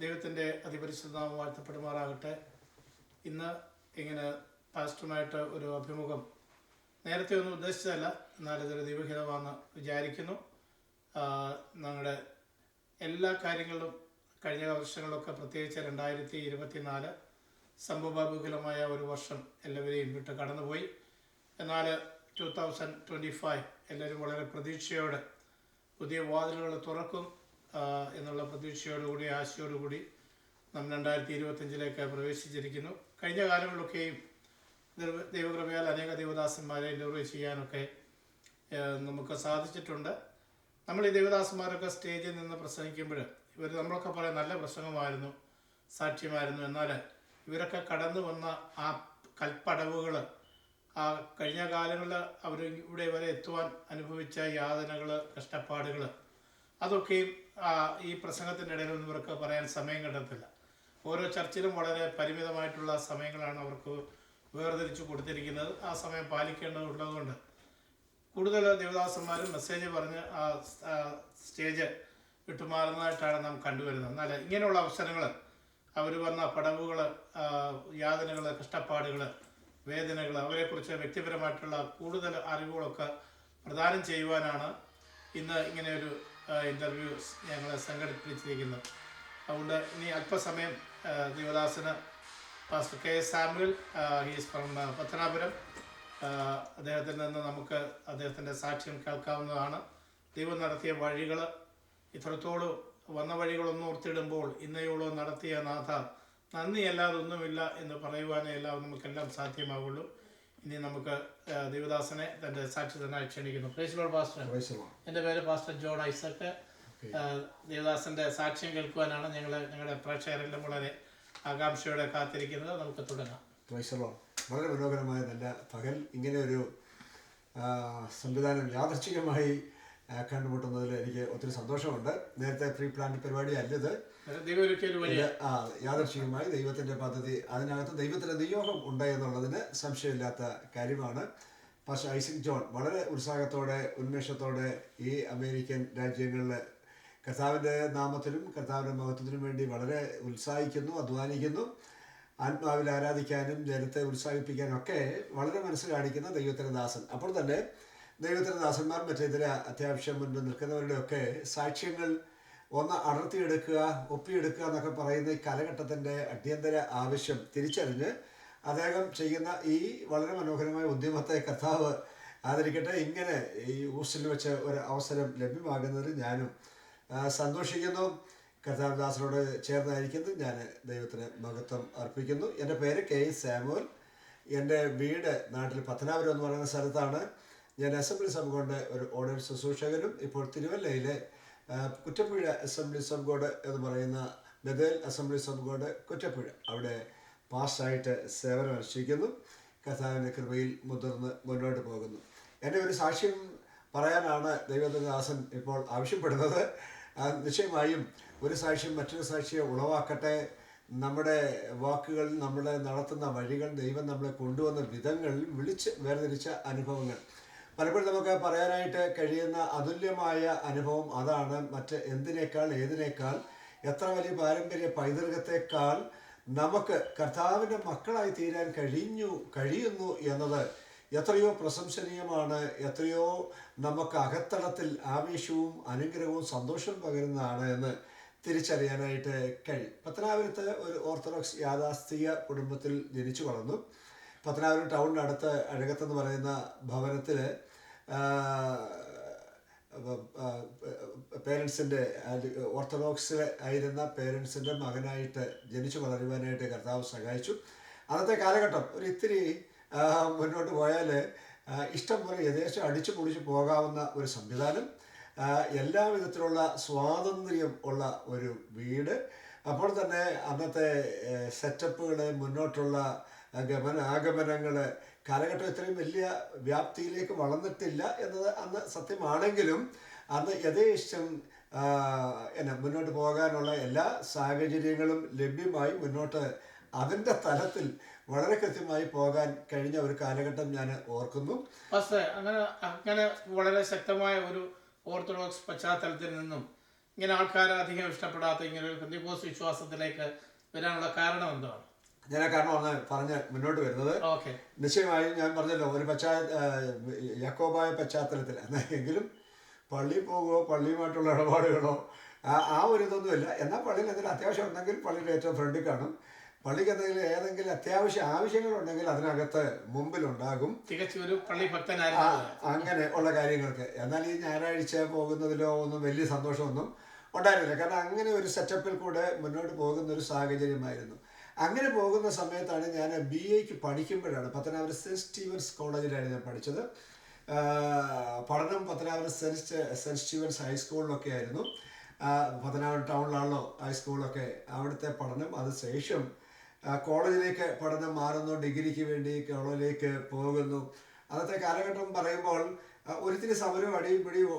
ദൈവത്തിൻ്റെ അതിപരിശുദ്ധനാമം വാഴ്ത്തപ്പെടുമാറാകട്ടെ. ഇന്ന് ഇങ്ങനെ പാസ്റ്ററുമായിട്ട് ഒരു അഭിമുഖം നേരത്തെ ഒന്നും ഉദ്ദേശിച്ചതല്ല, എന്നാൽ ഇതൊരു ദൈവഹിതമാണെന്ന് വിചാരിക്കുന്നു. ഞങ്ങളുടെ എല്ലാ കാര്യങ്ങളിലും കഴിഞ്ഞ വർഷങ്ങളിലൊക്കെ പ്രത്യേകിച്ച് 2024 സംഭവബഹുലമായ ഒരു വർഷം എല്ലാവരെയും വിട്ട് കടന്നുപോയി. എന്നാൽ 2025 എല്ലാവരും വളരെ പ്രതീക്ഷയോടെ പുതിയ വാതിലുകൾ തുറക്കും എന്നുള്ള പ്രതീക്ഷയോടുകൂടി ആശയോടുകൂടി നാം 2025 പ്രവേശിച്ചിരിക്കുന്നു. കഴിഞ്ഞ കാലങ്ങളിലൊക്കെയും ദൈവകൃപയാൽ അനേക ദൈവദാസന്മാരെ ഇൻ്റർവ്യൂ ചെയ്യാനൊക്കെ നമുക്ക് സാധിച്ചിട്ടുണ്ട്. നമ്മൾ ഈ ദൈവദാസന്മാരൊക്കെ സ്റ്റേജിൽ നിന്ന് പ്രസംഗിക്കുമ്പോൾ നമ്മളൊക്കെ പറയാം നല്ല പ്രസംഗമായിരുന്നു, സാക്ഷ്യമായിരുന്നു. എന്നാൽ ഇവരൊക്കെ കടന്നു വന്ന ആ കൽപ്പടവുകൾ, ആ കഴിഞ്ഞ കാലങ്ങളിൽ അവർ ഇവിടെ വരെ എത്തുവാൻ അനുഭവിച്ച യാതനകൾ, കഷ്ടപ്പാടുകൾ, അതൊക്കെയും ഈ പ്രസംഗത്തിൻ്റെ ഇടയിലൊന്നും ഇവർക്ക് പറയാൻ സമയം കണ്ടെത്തില്ല. ഓരോ ചർച്ചിലും വളരെ പരിമിതമായിട്ടുള്ള സമയങ്ങളാണ് അവർക്ക് വേർതിരിച്ച് കൊടുത്തിരിക്കുന്നത്. ആ സമയം പാലിക്കേണ്ടതുള്ളതുകൊണ്ട് കൂടുതൽ ദേവദാസന്മാരും മെസ്സേജ് പറഞ്ഞ് ആ സ്റ്റേജ് വിട്ടുമാറുന്നതായിട്ടാണ് നാം കണ്ടുവരുന്നത്. എന്നാൽ ഇങ്ങനെയുള്ള അവസരങ്ങൾ, അവർ വന്ന പടവുകൾ, യാതനകൾ, കഷ്ടപ്പാടുകൾ, വേദനകൾ, അവരെക്കുറിച്ച് വ്യക്തിപരമായിട്ടുള്ള കൂടുതൽ അറിവുകളൊക്കെ പ്രദാനം ചെയ്യുവാനാണ് ഇന്ന് ഇങ്ങനെയൊരു ഇൻ്റർവ്യൂസ് ഞങ്ങൾ സംഘടിപ്പിച്ചിരിക്കുന്നത്. അതുകൊണ്ട് ഇനി അല്പസമയം ദേവദാസന് pastor K Samuel, he's from Pathanapuram, അദ്ദേഹത്തിൽ നിന്ന് നമുക്ക് അദ്ദേഹത്തിൻ്റെ സാക്ഷ്യം കേൾക്കാവുന്നതാണ്. ദൈവം നടത്തിയ വഴികൾ, ഇത്രത്തോളം വന്ന വഴികളൊന്നും ഓർത്തിടുമ്പോൾ ഇന്നയോളം നടത്തിയ നാഥ നന്ദിയല്ലാതെ ഒന്നുമില്ല എന്ന് പറയുവാനേ എല്ലാം നമുക്കെല്ലാം സാധ്യമാവുള്ളൂ. ഇനി നമുക്ക് ദേവദാസനെ തൻ്റെ സാക്ഷ്യത്തിനായി ക്ഷണിക്കുന്നു. Praise lord pastor. എൻ്റെ പേര് പാസ്റ്റർ ജോൺ ഐസക്. ദേവദാസൻ്റെ സാക്ഷ്യം കേൾക്കുവാനാണ് ഞങ്ങളുടെ പ്രേക്ഷകരെല്ലാം വളരെ ആകാംക്ഷയോടെ കാത്തിരിക്കുന്നത്. നമുക്ക് തുടങ്ങാം. Praise lord. വളരെ മനോഹരമായ നല്ല പകൽ ഇങ്ങനെ ഒരു സംവിധാനം യാദൃച്ഛികമായി കണ്ടുമുട്ടുന്നതിൽ എനിക്ക് ഒത്തിരി സന്തോഷമുണ്ട്. നേരത്തെ പ്രീ പ്ലാൻ പരിപാടി അല്ലത്, യാദൃച്ഛികമായി ദൈവത്തിൻ്റെ പദ്ധതി, അതിനകത്ത് ദൈവത്തിൻ്റെ നിയോഗം ഉണ്ട് എന്നുള്ളതിന് സംശയമില്ലാത്ത കാര്യമാണ്. പാസ്റ്റർ ഐസക് ജോൺ വളരെ ഉത്സാഹത്തോടെ, ഉന്മേഷത്തോടെ ഈ അമേരിക്കൻ രാജ്യങ്ങളിൽ കർത്താവിൻ്റെ നാമത്തിലും കർത്താവിൻ്റെ മഹത്വത്തിനും വേണ്ടി വളരെ ഉത്സാഹിക്കുന്നു, അധ്വാനിക്കുന്നു. ആത്മാവിൽ ആരാധിക്കാനും ജനത്തെ ഉത്സാഹിപ്പിക്കാനും ഒക്കെ വളരെ മനസ്സ് കാണിക്കുന്ന ദൈവത്തിൻ്റെ ദാസൻ. അപ്പോൾ തന്നെ ദൈവത്തിൻ്റെ ദാസന്മാർ മറ്റേതര അത്യാവശ്യം മുൻപിൽ നിൽക്കുന്നവരുടെയൊക്കെ സാക്ഷ്യങ്ങൾ ഒന്ന് അടർത്തിയെടുക്കുക, ഒപ്പിയെടുക്കുക എന്നൊക്കെ പറയുന്ന ഈ കാലഘട്ടത്തിൻ്റെ അടിയന്തര ആവശ്യം തിരിച്ചറിഞ്ഞ് അദ്ദേഹം ചെയ്യുന്ന ഈ വളരെ മനോഹരമായ ഉദ്യമത്തെ കർത്താവ് ആദരിക്കട്ടെ. ഇങ്ങനെ ഈ ഹൂസ്റ്റലിൽ വെച്ച് ഒരു അവസരം ലഭ്യമാകുന്നതിൽ ഞാനും സന്തോഷിക്കുന്നു. കർത്താവ് ദാസനോട് ചേർന്നായിരിക്കുന്നത് ഞാൻ ദൈവത്തിന് മഹത്വം അർപ്പിക്കുന്നു. എൻ്റെ പേര് കെ സാമുവൽ. എൻ്റെ വീട് നാട്ടിൽ പത്തനാപുരം എന്ന് പറയുന്ന സ്ഥലത്താണ്. ഞാൻ അസംബ്ലീസ് ഓഫ് ഗോഡ് ഒരു ഓർഡർ ശുശ്രൂഷകനും ഇപ്പോൾ തിരുവല്ലയിലെ കുറ്റപ്പുഴ അസംബ്ലീസ് ഓഫ് ഗോഡ് എന്ന് പറയുന്ന ബദേൽ അസംബ്ലീസ് ഓഫ് ഗോഡ് കുറ്റപ്പുഴ അവിടെ പാസ്റ്റായിട്ട് സേവനം അനുഷ്ഠിക്കുന്നു. കർത്താവിൻ്റെ കൃപയിൽ മുതിർന്ന് മുന്നോട്ട് പോകുന്നു. എൻ്റെ ഒരു സാക്ഷ്യം പറയാനാണ് ദൈവത്തിൻ്റെ ദാസൻ ഇപ്പോൾ ആവശ്യപ്പെടുന്നത്. നിശ്ചയമായും ഒരു സാക്ഷ്യം മറ്റൊരു സാക്ഷിയെ ഉളവാക്കട്ടെ. നമ്മുടെ വാക്കുകൾ, നമ്മൾ നടത്തുന്ന വഴികൾ, ദൈവം നമ്മളെ കൊണ്ടുവന്ന വിധങ്ങൾ, വിളിച്ച് വേർതിരിച്ച അനുഭവങ്ങൾ, പലപ്പോഴും നമുക്ക് പറയാനായിട്ട് കഴിയുന്ന അതുല്യമായ അനുഭവം അതാണ്. മറ്റ് എന്തിനേക്കാൾ, ഏതിനേക്കാൾ, എത്ര വലിയ പാരമ്പര്യ പൈതൃകത്തെക്കാൾ നമുക്ക് കർത്താവിൻ്റെ മക്കളായി തീരാൻ കഴിയുന്നു എന്നത് എത്രയോ പ്രശംസനീയമാണ്. എത്രയോ നമുക്ക് അകത്തളത്തിൽ ആവേശവും അനുഗ്രഹവും സന്തോഷവും പകരുന്നതാണ് എന്ന് തിരിച്ചറിയാനായിട്ട് കഴിയും. പത്തനാപുരത്ത് ഒരു ഓർത്തഡോക്സ് യാഥാസ്ഥിക കുടുംബത്തിൽ ജനിച്ചു വളർന്നു. പത്തനാപുരം ടൗണിനടുത്ത് അഴകത്തെന്ന് പറയുന്ന ഭവനത്തിൽ പേരൻസിൻ്റെ, ഓർത്തഡോക്സ് ആയിരുന്ന പേരൻസിൻ്റെ മകനായിട്ട് ജനിച്ചു വളരുവാനായിട്ട് കർത്താവ് സഹായിച്ചു. അന്നത്തെ കാലഘട്ടം ഒരു ഇത്തിരി മുന്നോട്ട് പോയാൽ ഇഷ്ടം പോലെ യഥേഷ്ടം അടിച്ചു പൊളിച്ച് പോകാവുന്ന ഒരു സംവിധാനം, എല്ലാ വിധത്തിലുള്ള സ്വാതന്ത്ര്യം ഉള്ള ഒരു വീട്. അപ്പോൾ തന്നെ അന്നത്തെ സെറ്റപ്പുകൾ, മുന്നോട്ടുള്ള ഗമനാഗമനങ്ങൾ, കാലഘട്ടം ഇത്രയും വലിയ വ്യാപ്തിയിലേക്ക് വളർന്നിട്ടില്ല എന്നത് അന്ന് സത്യമാണെങ്കിലും അന്ന് യഥേഷ്ടം മുന്നോട്ട് പോകാനുള്ള എല്ലാ സാഹചര്യങ്ങളും ലഭ്യമായി മുന്നോട്ട് അതിൻ്റെ തലത്തിൽ വളരെ കൃത്യമായി പോകാൻ കഴിഞ്ഞ ഒരു കാലഘട്ടം ഞാൻ ഓർക്കുന്നു. അങ്ങനെ വളരെ ശക്തമായ ഒരു ഓർത്തഡോക്സ് പശ്ചാത്തലത്തിൽ നിന്നും ഇങ്ങനെ ആൾക്കാർ അധികം ഇഷ്ടപ്പെടാത്ത ഇങ്ങനെ ഒരു പെന്തിക്കോസ്ത് വിശ്വാസത്തിലേക്ക് വരാനുള്ള കാരണം എന്താണ്? ഞാൻ ആ കാരണം ഒന്ന് പറഞ്ഞ് മുന്നോട്ട് വരുന്നത്, ഓക്കെ, നിശ്ചയമായും ഞാൻ പറഞ്ഞല്ലോ ഒരു യാക്കോബായ പശ്ചാത്തലത്തിൽ എങ്കിലും പള്ളിയിൽ പോകുകയോ പള്ളിയുമായിട്ടുള്ള ഇടപാടുകളോ ആ ഒരു ഇതൊന്നുമില്ല. എന്നാൽ പള്ളിയിൽ എന്തെങ്കിലും അത്യാവശ്യം ഉണ്ടെങ്കിൽ പള്ളിയുടെ ഏറ്റവും ഫ്രണ്ടിൽ കാണും. പള്ളിക്ക് ഏതെങ്കിലും അത്യാവശ്യ ആവശ്യങ്ങളുണ്ടെങ്കിൽ അതിനകത്ത് മുമ്പിലുണ്ടാകും. തികച്ചും ഒരു പള്ളി ഭക്തനായിരുന്നു. അങ്ങനെ ഉള്ള കാര്യങ്ങൾക്ക്. എന്നാൽ ഈ ഞായറാഴ്ച പോകുന്നതിലോ ഒന്നും വലിയ സന്തോഷമൊന്നും ഉണ്ടായിരുന്നില്ല. കാരണം അങ്ങനെ ഒരു സെറ്റപ്പിൽ കൂടെ മുന്നോട്ട് പോകുന്ന ഒരു സാഹചര്യമായിരുന്നു. അങ്ങനെ പോകുന്ന സമയത്താണ് ഞാൻ BA പഠിക്കുമ്പോഴാണ് പത്തനാപുരം സെൻറ്റ് സ്റ്റീവൻസ് കോളേജിലാണ് ഞാൻ പഠിച്ചത്. പഠനം പത്തനാപുരം സെൻറ്റ് സ്റ്റീവൻസ് ഹൈസ്കൂളിലൊക്കെ ആയിരുന്നു. പത്തനാപുരം ടൗണിലാണല്ലോ ഹൈസ്കൂളൊക്കെ. അവിടുത്തെ പഠനം, അതിനുശേഷം കോളേജിലേക്ക് പഠനം മാറുന്നു. ഡിഗ്രിക്ക് വേണ്ടി കോളേജിലേക്ക് പോകുന്നു. അന്നത്തെ കാലഘട്ടം പറയുമ്പോൾ ഒരിത്തിരി സമരവും അടിയും പിടിയും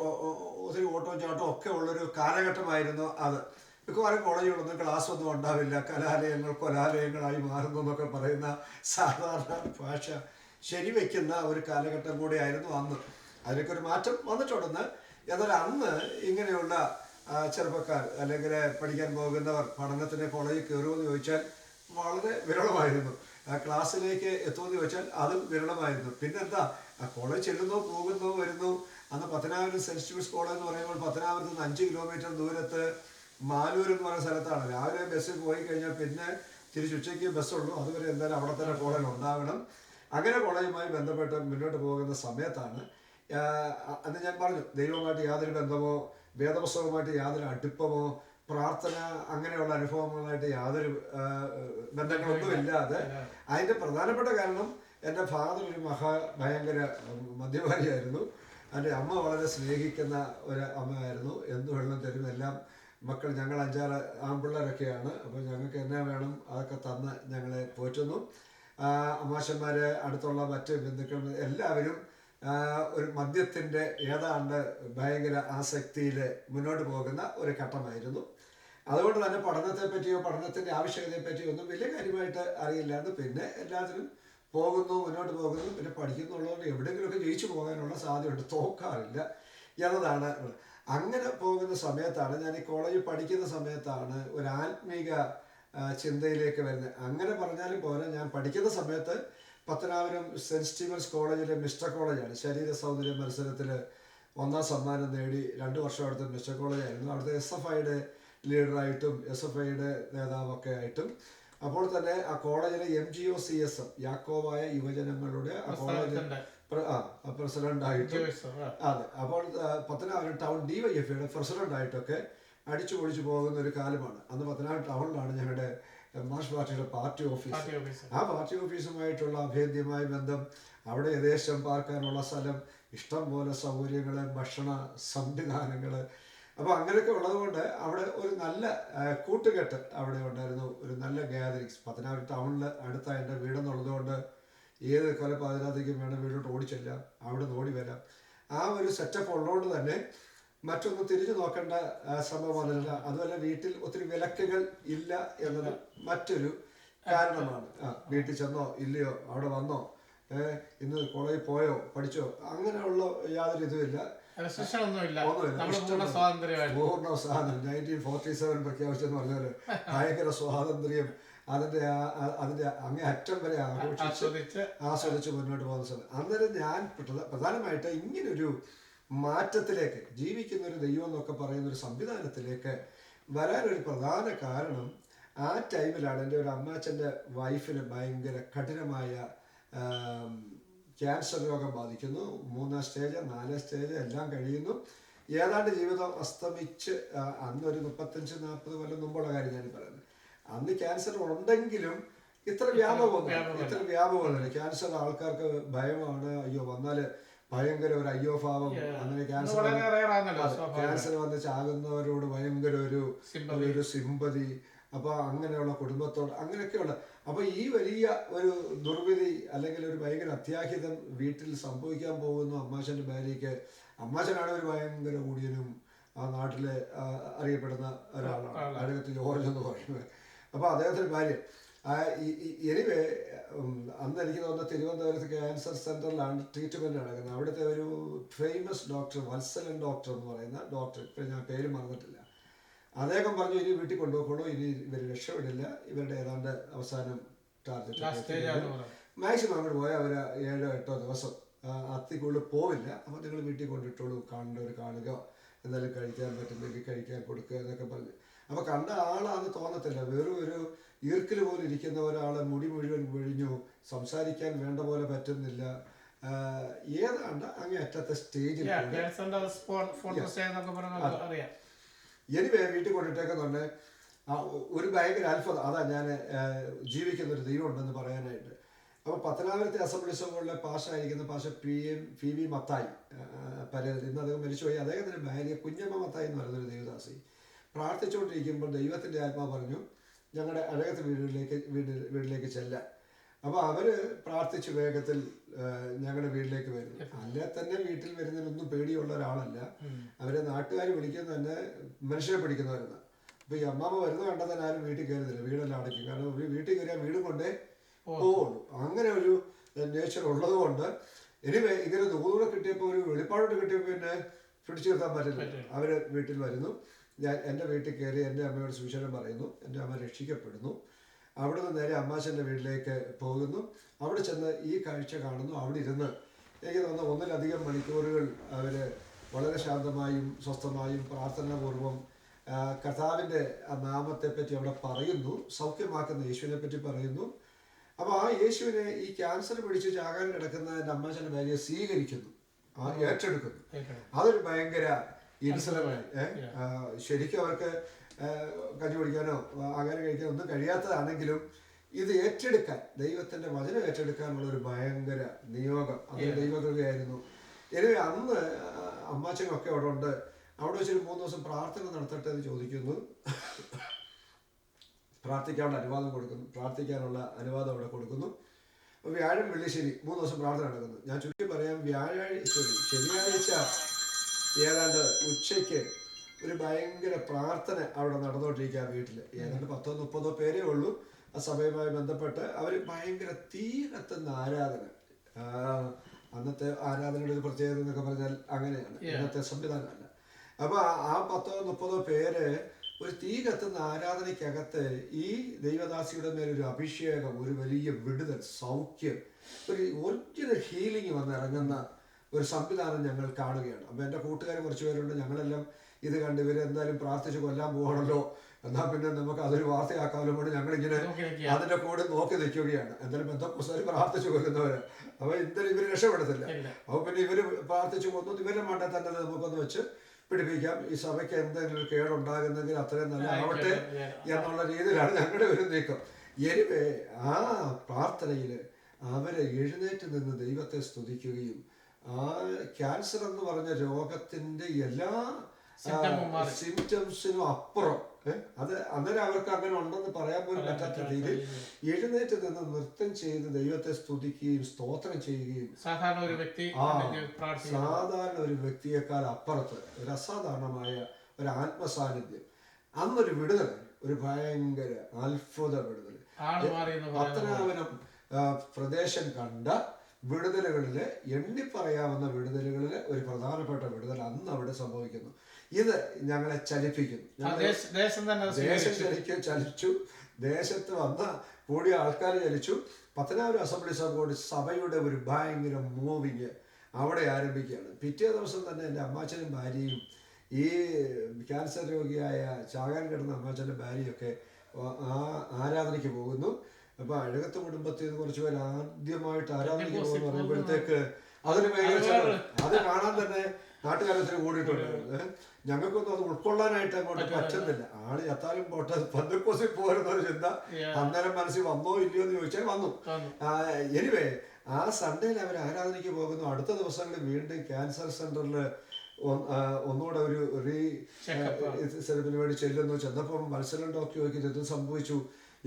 ഒത്തിരി ഓട്ടവും ചാട്ടവും ഒക്കെ ഉള്ളൊരു കാലഘട്ടമായിരുന്നു അത്. മിക്കവാറും കോളേജുകളൊന്നും ക്ലാസ് ഒന്നും ഉണ്ടാവില്ല, കലാലയങ്ങൾ കൊലാലയങ്ങളായി മാറുന്നു എന്നൊക്കെ പറയുന്ന സാധാരണ ഭാഷ ശരിവെക്കുന്ന ഒരു കാലഘട്ടം കൂടിയായിരുന്നു അന്ന്. അതിലേക്ക് ഒരു മാറ്റം വന്നിട്ടുണ്ടെന്ന്. എന്നാൽ അന്ന് ഇങ്ങനെയുള്ള ചെറുപ്പക്കാർ അല്ലെങ്കിൽ പഠിക്കാൻ പോകുന്നവർ പഠനത്തിന് കോളേജിൽ കയറുമെന്ന് ചോദിച്ചാൽ വളരെ വിരളമായിരുന്നു. ക്ലാസ്സിലേക്ക് എത്തുമെന്ന് ചോദിച്ചാൽ അതും വിരളമായിരുന്നു. പിന്നെന്താ, കോളേജ് ചെല്ലുന്നു, പോകുന്നു, വരുന്നു. അന്ന് പത്തനാപുരം സെൻറ്റ് സ്റ്റീവൻസ് കോളേജ് എന്ന് പറയുമ്പോൾ പത്തനാപുരത്ത് നിന്ന് 5 കിലോമീറ്റർ ദൂരത്ത് മാലൂർ എന്ന് പറയുന്ന സ്ഥലത്താണ്. രാവിലെ ബസ്സിൽ പോയി കഴിഞ്ഞാൽ പിന്നെ തിരിച്ചുച്ചയ്ക്ക് ബസ്സുള്ളൂ. അതുവരെ എന്തായാലും അവിടെ തന്നെ കോളേജ് ഉണ്ടാവണം. അങ്ങനെ കോളേജുമായി ബന്ധപ്പെട്ട് മുന്നോട്ട് പോകുന്ന സമയത്താണ് അന്ന് ഞാൻ പറഞ്ഞു, ദൈവവുമായിട്ട് യാതൊരു ബന്ധമോ വേദപുസ്തകവുമായിട്ട് യാതൊരു അടുപ്പമോ പ്രാർത്ഥന അങ്ങനെയുള്ള അനുഭവങ്ങളായിട്ട് യാതൊരു ബന്ധങ്ങളൊന്നും ഇല്ലാതെ. അതിൻ്റെ പ്രധാനപ്പെട്ട കാരണം എൻ്റെ ഫാദർ ഒരു ഭയങ്കര മദ്യപാനിയായിരുന്നു. എൻ്റെ അമ്മ വളരെ സ്നേഹിക്കുന്ന ഒരു അമ്മയായിരുന്നു. എന്ത് വെള്ളം തരും, എല്ലാം മക്കൾ, ഞങ്ങൾ 5-6 ആൺപിള്ളേരൊക്കെയാണ്. അപ്പോൾ ഞങ്ങൾക്ക് എന്നാ വേണം അതൊക്കെ തന്ന് ഞങ്ങളെ പോറ്റുന്നു. അമ്മാശന്മാർ, അടുത്തുള്ള മറ്റ് ബന്ധുക്കൾ എല്ലാവരും ഒരു മദ്യത്തിൻ്റെ ഏതാണ്ട് ഭയങ്കര ആസക്തിയിൽ മുന്നോട്ട് പോകുന്ന ഒരു ഘട്ടമായിരുന്നു. അതുകൊണ്ട് തന്നെ പഠനത്തെ പറ്റിയോ പഠനത്തിൻ്റെ ആവശ്യകതയെ പറ്റിയോ ഒന്നും വലിയ കാര്യമായിട്ട് അറിയില്ലായിരുന്നു. പിന്നെ എല്ലാത്തിനും പോകുന്നു, മുന്നോട്ട് പോകുന്നു, പിന്നെ പഠിക്കുന്നുള്ളതുകൊണ്ട് എവിടെയെങ്കിലുമൊക്കെ ജയിച്ചു പോകാനുള്ള സാധ്യതയുണ്ട്, തോക്കാറില്ല എന്നതാണ്. അങ്ങനെ പോകുന്ന സമയത്താണ് ഞാൻ ഈ കോളേജിൽ പഠിക്കുന്ന സമയത്താണ് ഒരു ആത്മീക ചിന്തയിലേക്ക് വരുന്നത്. അങ്ങനെ പറഞ്ഞാലും പോരാ, ഞാൻ പഠിക്കുന്ന സമയത്ത് പത്തനാപുരം സെൻറ്റ് സ്റ്റീവൻസ് കോളേജിലെ മിസ്റ്റർ കോളേജാണ്. ശരീര സൗന്ദര്യ മത്സരത്തിൽ 1ാം സമ്മാനം നേടി 2 വർഷം അവിടുത്തെ മിസ്റ്റർ കോളേജായിരുന്നു. അവിടുത്തെ SFIയുടെ ലീഡറായിട്ടും SFIയുടെ നേതാവൊക്കെ ആയിട്ടും. അപ്പോൾ തന്നെ ആ കോളേജിലെ MGOCSM യാക്കോബായ യുവജനങ്ങളുടെ ആ കോളേജിൽ പ്രസിഡന്റായിട്ടും, അതെ, അപ്പോൾ പത്തനാപുരം ടൗൺ DYFയുടെ പ്രസിഡന്റായിട്ടൊക്കെ അടിച്ചു പൊളിച്ചു പോകുന്ന ഒരു കാലമാണ്. അന്ന് പത്തനാപുരം ടൗണിലാണ് ഞങ്ങളുടെ മാർക്സ് പാർട്ടിയുടെ പാർട്ടി ഓഫീസ്. ആ പാർട്ടി ഓഫീസുമായിട്ടുള്ള അഭേദ്യമായ ബന്ധം, അവിടെ യഥേഷ്ടം പാർക്കാനുള്ള സ്ഥലം, ഇഷ്ടം പോലെ സൗകര്യങ്ങൾ, ഭക്ഷണ സംവിധാനങ്ങൾ. അപ്പോൾ അങ്ങനെയൊക്കെ ഉള്ളതുകൊണ്ട് അവിടെ ഒരു നല്ല കൂട്ടുകെട്ട് അവിടെ ഉണ്ടായിരുന്നു, ഒരു നല്ല ഗ്യാതറിങ്സ്. പത്തനാപുരം ടൗണിൽ അടുത്ത എൻ്റെ വീടെന്നുള്ളതുകൊണ്ട് ഏത് കൊലപാതകത്തേക്കും വേണം വീട്ടിലോട്ട് ഓടിച്ചെല്ലാം, അവിടെ നിന്ന് ഓടി വരാം. ആ ഒരു സെറ്റപ്പ് ഉള്ളതുകൊണ്ട് തന്നെ മറ്റൊന്നും തിരിഞ്ഞു നോക്കേണ്ട സംഭവം വന്നില്ല. അതുപോലെ വീട്ടിൽ ഒത്തിരി വിലക്കുകൾ ഇല്ല എന്നത് മറ്റൊരു കാരണമാണ്. വീട്ടിൽ ചെന്നോ ഇല്ലയോ, അവിടെ വന്നോ, ഇന്ന് കോളേജിൽ പോയോ, പഠിച്ചോ, അങ്ങനെയുള്ള യാതൊരു ഇതുമില്ല. പൂർണ്ണ സ്വാതന്ത്ര്യം 1947 പ്രഖ്യാപിച്ചെന്ന് പറഞ്ഞാൽ ഭയങ്കര സ്വാതന്ത്ര്യം അതിന്റെ അങ്ങേ അറ്റം വരെ ആസ്വദിച്ച് മുന്നോട്ട് പോകുന്ന സമയം. അന്നേരം ഞാൻ പ്രധാനമായിട്ട് ഇങ്ങനൊരു മാറ്റത്തിലേക്ക്, ജീവിക്കുന്ന ഒരു ദൈവം എന്നൊക്കെ പറയുന്ന ഒരു സംവിധാനത്തിലേക്ക് വരാനൊരു പ്രധാന കാരണം ആ ടൈമിലാണ് എൻ്റെ ഒരു അമ്മാച്ചൻ്റെ വൈഫിന് ഭയങ്കര കഠിനമായ ക്യാൻസർ രോഗം ബാധിക്കുന്നു. 3ാം സ്റ്റേജ് 4ാം സ്റ്റേജ് എല്ലാം കഴിയുന്നു. ഏതാണ്ട് ജീവിതം അസ്തമിച്ച്, അന്നൊരു 35-40 കൊല്ലം മുമ്പുള്ള കാര്യം ഞാൻ പറയുന്നത്. അന്ന് ക്യാൻസർ ഉണ്ടെങ്കിലും ഇത്ര വ്യാപകമൊന്നുമില്ല. ക്യാൻസർ ആൾക്കാർക്ക് ഭയമാണ്, അയ്യോ വന്നാൽ ഭയങ്കര ഒരു അയ്യോ ഭാവം. അങ്ങനെ ക്യാൻസർ വന്ന് ചാകുന്നവരോട് ഭയങ്കര ഒരു സിമ്പതി. അപ്പോൾ അങ്ങനെയുള്ള കുടുംബത്തോട് അങ്ങനെയൊക്കെയുള്ള. അപ്പോൾ ഈ വലിയ ഒരു ദുർവിധി അല്ലെങ്കിൽ ഒരു ഭയങ്കര അത്യാഹിതം വീട്ടിൽ സംഭവിക്കാൻ പോകുന്നു അമ്മാച്ചൻ്റെ ഭാര്യയ്ക്ക്. അമ്മാച്ചനാണ് ഒരു ഭയങ്കര കൂടിയനും ആ നാട്ടിലെ അറിയപ്പെടുന്ന ഒരാളാണ്, അഴകത്ത് ജോർജ് എന്ന് പറയുന്നത്. അപ്പോൾ അദ്ദേഹത്തിൻ്റെ ഭാര്യ എനിവേ അന്ന് എനിക്ക് തോന്നുന്ന തിരുവനന്തപുരത്ത് ക്യാൻസർ സെൻ്ററിലാണ് ട്രീറ്റ്മെൻറ്റ് നടക്കുന്നത്. അവിടുത്തെ ഒരു ഫേമസ് ഡോക്ടർ, വത്സലൻ ഡോക്ടർ എന്ന് പറയുന്ന ഡോക്ടർ, ഇപ്പോൾ ഞാൻ പേര് മറന്നിട്ടില്ല, അദ്ദേഹം പറഞ്ഞു ഇനി വീട്ടിൽ കൊണ്ടുപോയിക്കോളൂ, ഇനി ഇവർ രക്ഷപ്പെടില്ല, ഇവരുടെ ഏതാണ്ട് അവസാനം ടാർഗറ്റ് മാക്സിമം അങ്ങോട്ട് പോയാൽ അവർ 7-8 ദിവസം അത്തിക്കുള്ളിൽ പോവില്ല. അപ്പോൾ നിങ്ങൾ വീട്ടിൽ കൊണ്ടിട്ടോളൂ, കാണേണ്ടവർ കാണുക, എന്തായാലും കഴിക്കാൻ പറ്റുന്നെങ്കിൽ കഴിക്കാൻ കൊടുക്കുക എന്നൊക്കെ പറഞ്ഞു. അപ്പോൾ കണ്ട ആളാന്ന് തോന്നത്തില്ല, വെറും ഒരു ഈർക്കിൽ പോലെ ഇരിക്കുന്ന ഒരാളെ മുടി മുഴുവൻ പൊഴിഞ്ഞു, സംസാരിക്കാൻ വേണ്ട പോലെ പറ്റുന്നില്ല, ഏതാണ്ട് അങ്ങേ അറ്റത്തെ സ്റ്റേജിൽ എനിവേ വീട്ടിൽ കൊണ്ടിട്ടേക്കുന്നുണ്ട്. ഒരു ഭയങ്കര അത്ഭുതം, അതാ ഞാൻ ജീവിക്കുന്ന ഒരു ദൈവം ഉണ്ടെന്ന് പറയാനായിട്ട്. അപ്പോൾ പത്തനാപുരത്തെ അസംബ്ലി സംഘങ്ങളിലെ പാഷായിരിക്കുന്ന പാഷ പി വി മത്തായി പരേത്, ഇന്ന് അദ്ദേഹം മരിച്ചുപോയി. അദ്ദേഹത്തിൻ്റെ ഭാര്യ കുഞ്ഞമ്മ മത്തായി എന്ന് പറയുന്നൊരു ദേവദാസി പ്രാർത്ഥിച്ചുകൊണ്ടിരിക്കുമ്പോൾ ദൈവത്തിൻ്റെ ആത്മാവ് പറഞ്ഞു ഞങ്ങളുടെ അഴകത്ത് വീട്ടിലേക്ക് ചെല്ലാൻ. അപ്പോൾ അവർ പ്രാർത്ഥിച്ച് വേഗത്തിൽ ഞങ്ങളുടെ വീട്ടിലേക്ക് വരുന്നു. അല്ലെ തന്നെ വീട്ടിൽ വരുന്നതിനൊന്നും പേടിയുള്ള ഒരാളല്ല. അവരെ നാട്ടുകാർ വിളിക്കുന്നത് തന്നെ മനുഷ്യരെ പിടിക്കുന്നവരെന്ന്. അപ്പോൾ ഈ അമ്മാമ്മ വരുന്നത് കണ്ടാൽ തന്നെ ആരും വീട്ടിൽ കയറുന്നില്ല, വീടെല്ലാം അടയ്ക്കും. കാരണം വീട്ടിൽ കയറിയാൽ വീട് കൊണ്ടേ പോവുള്ളൂ. അങ്ങനെ ഒരു നേച്ചർ ഉള്ളത് കൊണ്ട് എനിവേ ഇങ്ങനെ ദൂരെ കിട്ടിയപ്പോൾ, ഒരു വെളിപ്പാടോട്ട് കിട്ടിയപ്പോൾ പിന്നെ പിടിച്ചു നിർത്താൻ പറ്റില്ല. അവർ വീട്ടിൽ വരുന്നു. ഞാൻ എൻ്റെ വീട്ടിൽ കയറി എൻ്റെ അമ്മയോട് സുവിശേഷം പറയുന്നു. എൻ്റെ അമ്മ രക്ഷിക്കപ്പെടുന്നു. അവിടെ നിന്ന് നേരെ അമ്മാച്ചൻ്റെ വീട്ടിലേക്ക് പോകുന്നു. അവിടെ ചെന്ന് ഈ കാഴ്ച കാണുന്നു. അവിടെ ഇരുന്ന് എനിക്ക് തോന്നുന്നു 1-ലധികം മണിക്കൂറുകൾ അവർ വളരെ ശാന്തമായും സ്വസ്ഥമായും പ്രാർത്ഥനാപൂർവം കർത്താവിൻ്റെ ആ നാമത്തെപ്പറ്റി അവിടെ പറയുന്നു, സൗഖ്യമാക്കുന്ന യേശുവിനെ പറ്റി പറയുന്നു. അപ്പോൾ ആ യേശുവിനെ ഈ ക്യാൻസർ പിടിച്ച് ചാകാൻ കിടക്കുന്ന എൻ്റെ അമ്മാച്ചൻ്റെ ഭാര്യയെ സ്വീകരിക്കുന്നു, ഏറ്റെടുക്കുന്നു. അതൊരു ഭയങ്കര ഇൻസിഡന്റ്. ശരിക്കും അവർക്ക് കഞ്ഞി കുടിക്കാനോ ആഹാരം കഴിക്കാനോ ഒന്നും കഴിയാത്തതാണെങ്കിലും ഇത് ഏറ്റെടുക്കാൻ, ദൈവത്തിൻ്റെ വചനം ഏറ്റെടുക്കാനുള്ള ഒരു ഭയങ്കര നിയോഗം, അത് ദൈവകൃപയായിരുന്നു. എനിക്ക് അന്ന് അമ്മാച്ചനൊക്കെ അവിടെ ഉണ്ട്. അവിടെ വെച്ചൊരു 3 ദിവസം പ്രാർത്ഥന നടത്തട്ടെ എന്ന് ചോദിക്കുന്നു. പ്രാർത്ഥിക്കാനുള്ള അനുവാദം അവിടെ കൊടുക്കുന്നു. വ്യാഴം വെള്ളി ശനി 3 ദിവസം പ്രാർത്ഥന നടക്കുന്നു. ഞാൻ ചുരുക്കി പറയാം, ശനിയാഴ്ച ഏതാണ്ട് ഉച്ചയ്ക്ക് ഒരു ഭയങ്കര പ്രാർത്ഥന അവിടെ നടന്നുകൊണ്ടിരിക്കുക. വീട്ടിൽ ഏതാണ്ട് 10-30 പേരേ ഉള്ളൂ. ആ സഭയുമായി ബന്ധപ്പെട്ട് അവർ ഭയങ്കര തീ കത്തുന്ന ആരാധന. അന്നത്തെ ആരാധനയുടെ ഒരു പ്രത്യേകത എന്നൊക്കെ പറഞ്ഞാൽ അങ്ങനെയാണ്, ഇന്നത്തെ സംവിധാനമല്ല. അപ്പോൾ ആ 10-30 പേര് ഒരു തീ കത്തുന്ന ആരാധനയ്ക്കകത്ത് ഈ ദൈവദാസിയുടെ മേലൊരു അഭിഷേകം, ഒരു വലിയ വിടുതൽ, സൗഖ്യം, ഒരു ഒറിജിനൽ ഹീലിംഗ് വന്നിറങ്ങുന്ന ഒരു സംവിധാനം ഞങ്ങൾ കാണുകയാണ്. അപ്പോൾ എൻ്റെ കൂട്ടുകാർ കുറച്ച് പേരുണ്ട്. ഞങ്ങളെല്ലാം ഇത് കണ്ട് ഇവരെന്തായാലും പ്രാർത്ഥിച്ച് കൊല്ലാൻ പോകണല്ലോ, എന്നാൽ പിന്നെ നമുക്ക് അതൊരു വാർത്തയാക്കാമല്ലോ കൊണ്ട് ഞങ്ങളിങ്ങനെ അതിൻ്റെ കൂടെ നോക്കി നിൽക്കുകയാണ്. എന്തായാലും ബന്ധുക്കൂസാർ പ്രാർത്ഥിച്ച് കൊല്ലുന്നവർ, അപ്പോൾ എന്തായാലും ഇവർ രക്ഷപ്പെടത്തില്ല. അപ്പോൾ പിന്നെ ഇവർ പ്രാർത്ഥിച്ച് കൊന്നു, ഇവരുടെ മണ്ടെ തന്നെ നമുക്കൊന്ന് വെച്ച് പിടിപ്പിക്കാം, ഈ സഭയ്ക്ക് എന്തെങ്കിലും ഒരു കേടുണ്ടാകുന്നെങ്കിൽ അത്രയും നല്ല ആവട്ടെ എന്നുള്ള രീതിയിലാണ് ഞങ്ങളുടെ ഒരു നീക്കം. എനിവേ ആ പ്രാർത്ഥനയിൽ അവരെ എഴുന്നേറ്റ് നിന്ന് ദൈവത്തെ സ്തുതിക്കുകയും ആ ക്യാൻസർ എന്ന് പറഞ്ഞ രോഗത്തിന്റെ എല്ലാ സിംറ്റംസിനും അപ്പുറം അത് അന്നേരം അവർക്ക് അങ്ങനെ ഉണ്ടെന്ന് പറയാൻ പോലും പറ്റാത്ത രീതിയിൽ എഴുന്നേറ്റ് നിന്ന് നൃത്തം ചെയ്ത് ദൈവത്തെ സ്തുതിക്കുകയും സ്തോത്രം ചെയ്യുകയും സാധാരണ ഒരു വ്യക്തിയേക്കാൾ അപ്പുറത്ത് ഒരു അസാധാരണമായ ഒരു ആത്മസാന്നിധ്യം, അന്നൊരു വിടുതൽ, ഒരു ഭയങ്കര അത്ഭുത വിടുതൽ. പത്തനാപുരം പ്രദേശം കണ്ട വിടുതലുകളില്, എണ്ണിപ്പറയാവുന്ന വിടുതലുകളില് ഒരു പ്രധാനപ്പെട്ട വിടുതൽ അന്ന് അവിടെ സംഭവിക്കുന്നു. ഇത് ഞങ്ങളെ ചലിപ്പിക്കുന്നു. ദേശം ചലിച്ചു, ദേശത്ത് വന്ന കൂടിയ ആൾക്കാർ ചലിച്ചു. പത്തനാപുരം അസംബ്ലി സഭയുടെ ഒരു ഭയങ്കര മൂവിങ് അവിടെ ആരംഭിക്കുകയാണ്. പിറ്റേ ദിവസം തന്നെ എൻ്റെ അമ്മാച്ചനും ഭാര്യയും ഈ ക്യാൻസർ രോഗിയായ ചാകാൻ കിടന്ന അമ്മാച്ചൻ്റെ ഭാര്യയൊക്കെ ആ ആരാധനയ്ക്ക് പോകുന്നു. അപ്പോൾ അഴകത്ത് കുടുംബത്തിൽ നിന്ന് കുറച്ച് പേർ ആദ്യമായിട്ട് ആരാധനയ്ക്ക് പോകുന്നു പറയുമ്പോഴത്തേക്ക് അതിന് ഭയങ്കര അത് കാണാൻ തന്നെ നാട്ടുകാരത്തിന് കൂടിയിട്ടുണ്ട്. ഞങ്ങൾക്കൊന്നും അത് ഉൾക്കൊള്ളാനായിട്ട് അങ്ങോട്ട് പറ്റുന്നില്ല. ആള് ചത്താലും പോട്ടെ, പന്തക്കോസിൽ പോരുന്നൊരു ചിന്ത അന്നേരം മനസ്സിൽ വന്നോ ഇല്ലയോ എന്ന് ചോദിച്ചാൽ വന്നു. എനിവേ ആ സൺഡേയിൽ അവർ ആരാധനയ്ക്ക് പോകുന്നു. അടുത്ത ദിവസങ്ങളിൽ വീണ്ടും ക്യാൻസർ സെന്ററിൽ ഒന്നുകൂടെ ഒരു സെറപ്പിന് വേണ്ടി ചെല്ലുന്നു. ചെന്നപ്പം മത്സരം ഡോക്ടർ ചോദിക്കുന്നത് എന്ത് സംഭവിച്ചു,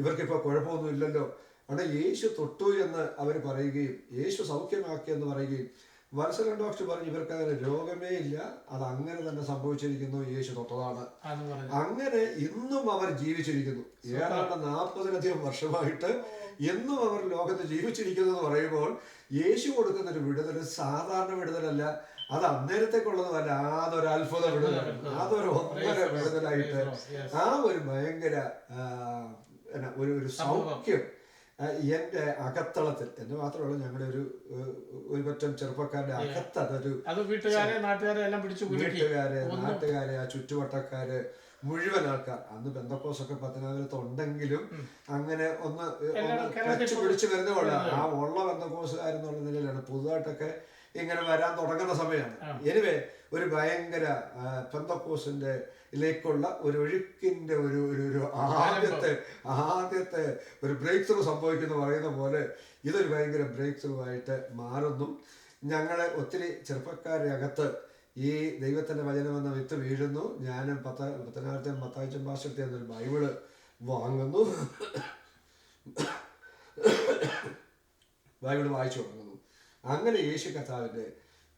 ഇവർക്കിപ്പോൾ കുഴപ്പമൊന്നും ഇല്ലല്ലോ. അവിടെ യേശു തൊട്ടു എന്ന് അവർ പറയുകയും യേശു സൗഖ്യമാക്കിയെന്ന് പറയുകയും മത്സരം ഡോക്ടർ പറഞ്ഞു ഇവർക്ക് അങ്ങനെ രോഗമേ ഇല്ല, അത് അങ്ങനെ തന്നെ സംഭവിച്ചിരിക്കുന്നു, യേശു തൊട്ടതാണ്. അങ്ങനെ ഇന്നും അവർ ജീവിച്ചിരിക്കുന്നു. ഏതാണ്ട് 40-ലധികം വർഷമായിട്ട് എന്നും അവർ ലോകത്ത് ജീവിച്ചിരിക്കുന്നു എന്ന് പറയുമ്പോൾ യേശു കൊടുക്കുന്ന ഒരു വിടുതൽ സാധാരണ വിടുതലല്ല. അത് അന്നേരത്തേക്കുള്ളതല്ല, അതൊരു അത്ഭുത വിടുതലാണ്, അതൊരു ഒന്നര വിടുതലായിട്ട് ആ ഒരു ഭയങ്കര ഒരു സൗഖ്യം എന്റെ അകത്തളത്തിൽ, എന്റെ മാത്രമല്ല ഞങ്ങളുടെ ഒരു പറ്റം ചെറുപ്പക്കാരുടെ അകത്ത് അതൊരു വീട്ടുകാരെ നാട്ടുകാരെ ആ ചുറ്റുവട്ടക്കാര് മുഴുവൻ ആൾക്കാർ, അന്ന് പെന്തക്കോസൊക്കെ പത്തനാപുരത്ത് ഉണ്ടെങ്കിലും അങ്ങനെ ഒന്ന് കച്ചു പിടിച്ചു വരുന്നതുകൊണ്ട് ആ ഉള്ള പെന്തക്കോസുകാരെന്നുള്ള നിലയിലാണ് പുതുതായിട്ടൊക്കെ ഇങ്ങനെ വരാൻ തുടങ്ങുന്ന സമയമാണ്. എനിവേ ഒരു ഭയങ്കര പെന്തക്കോസിന്റെ ിലേക്കുള്ള ഒരു ഒഴുക്കിന്റെ ഒരു ആദ്യത്തെ ഒരു ബ്രേക്ക് ത്രൂ സംഭവിക്കുന്നു പറയുന്ന പോലെ ഇതൊരു ഭയങ്കര ബ്രേക്ക് ത്രൂ ആയിട്ട് മാറുന്നു. ഞങ്ങളെ ഒത്തിരി ചെറുപ്പക്കാരുടെ അകത്ത് ഈ ദൈവത്തിന്റെ വചനം എന്ന വിത്ത് വീഴുന്നു. ഞാനും പത്തനാപുരത്തെ മത്തായിച്ചൻ പാസ്റ്റർത്തെ എന്നൊരു ബൈബിള് വാങ്ങുന്നു, ബൈബിള് വായിച്ചു തുടങ്ങുന്നു. അങ്ങനെ യേശു കർത്താവിന്റെ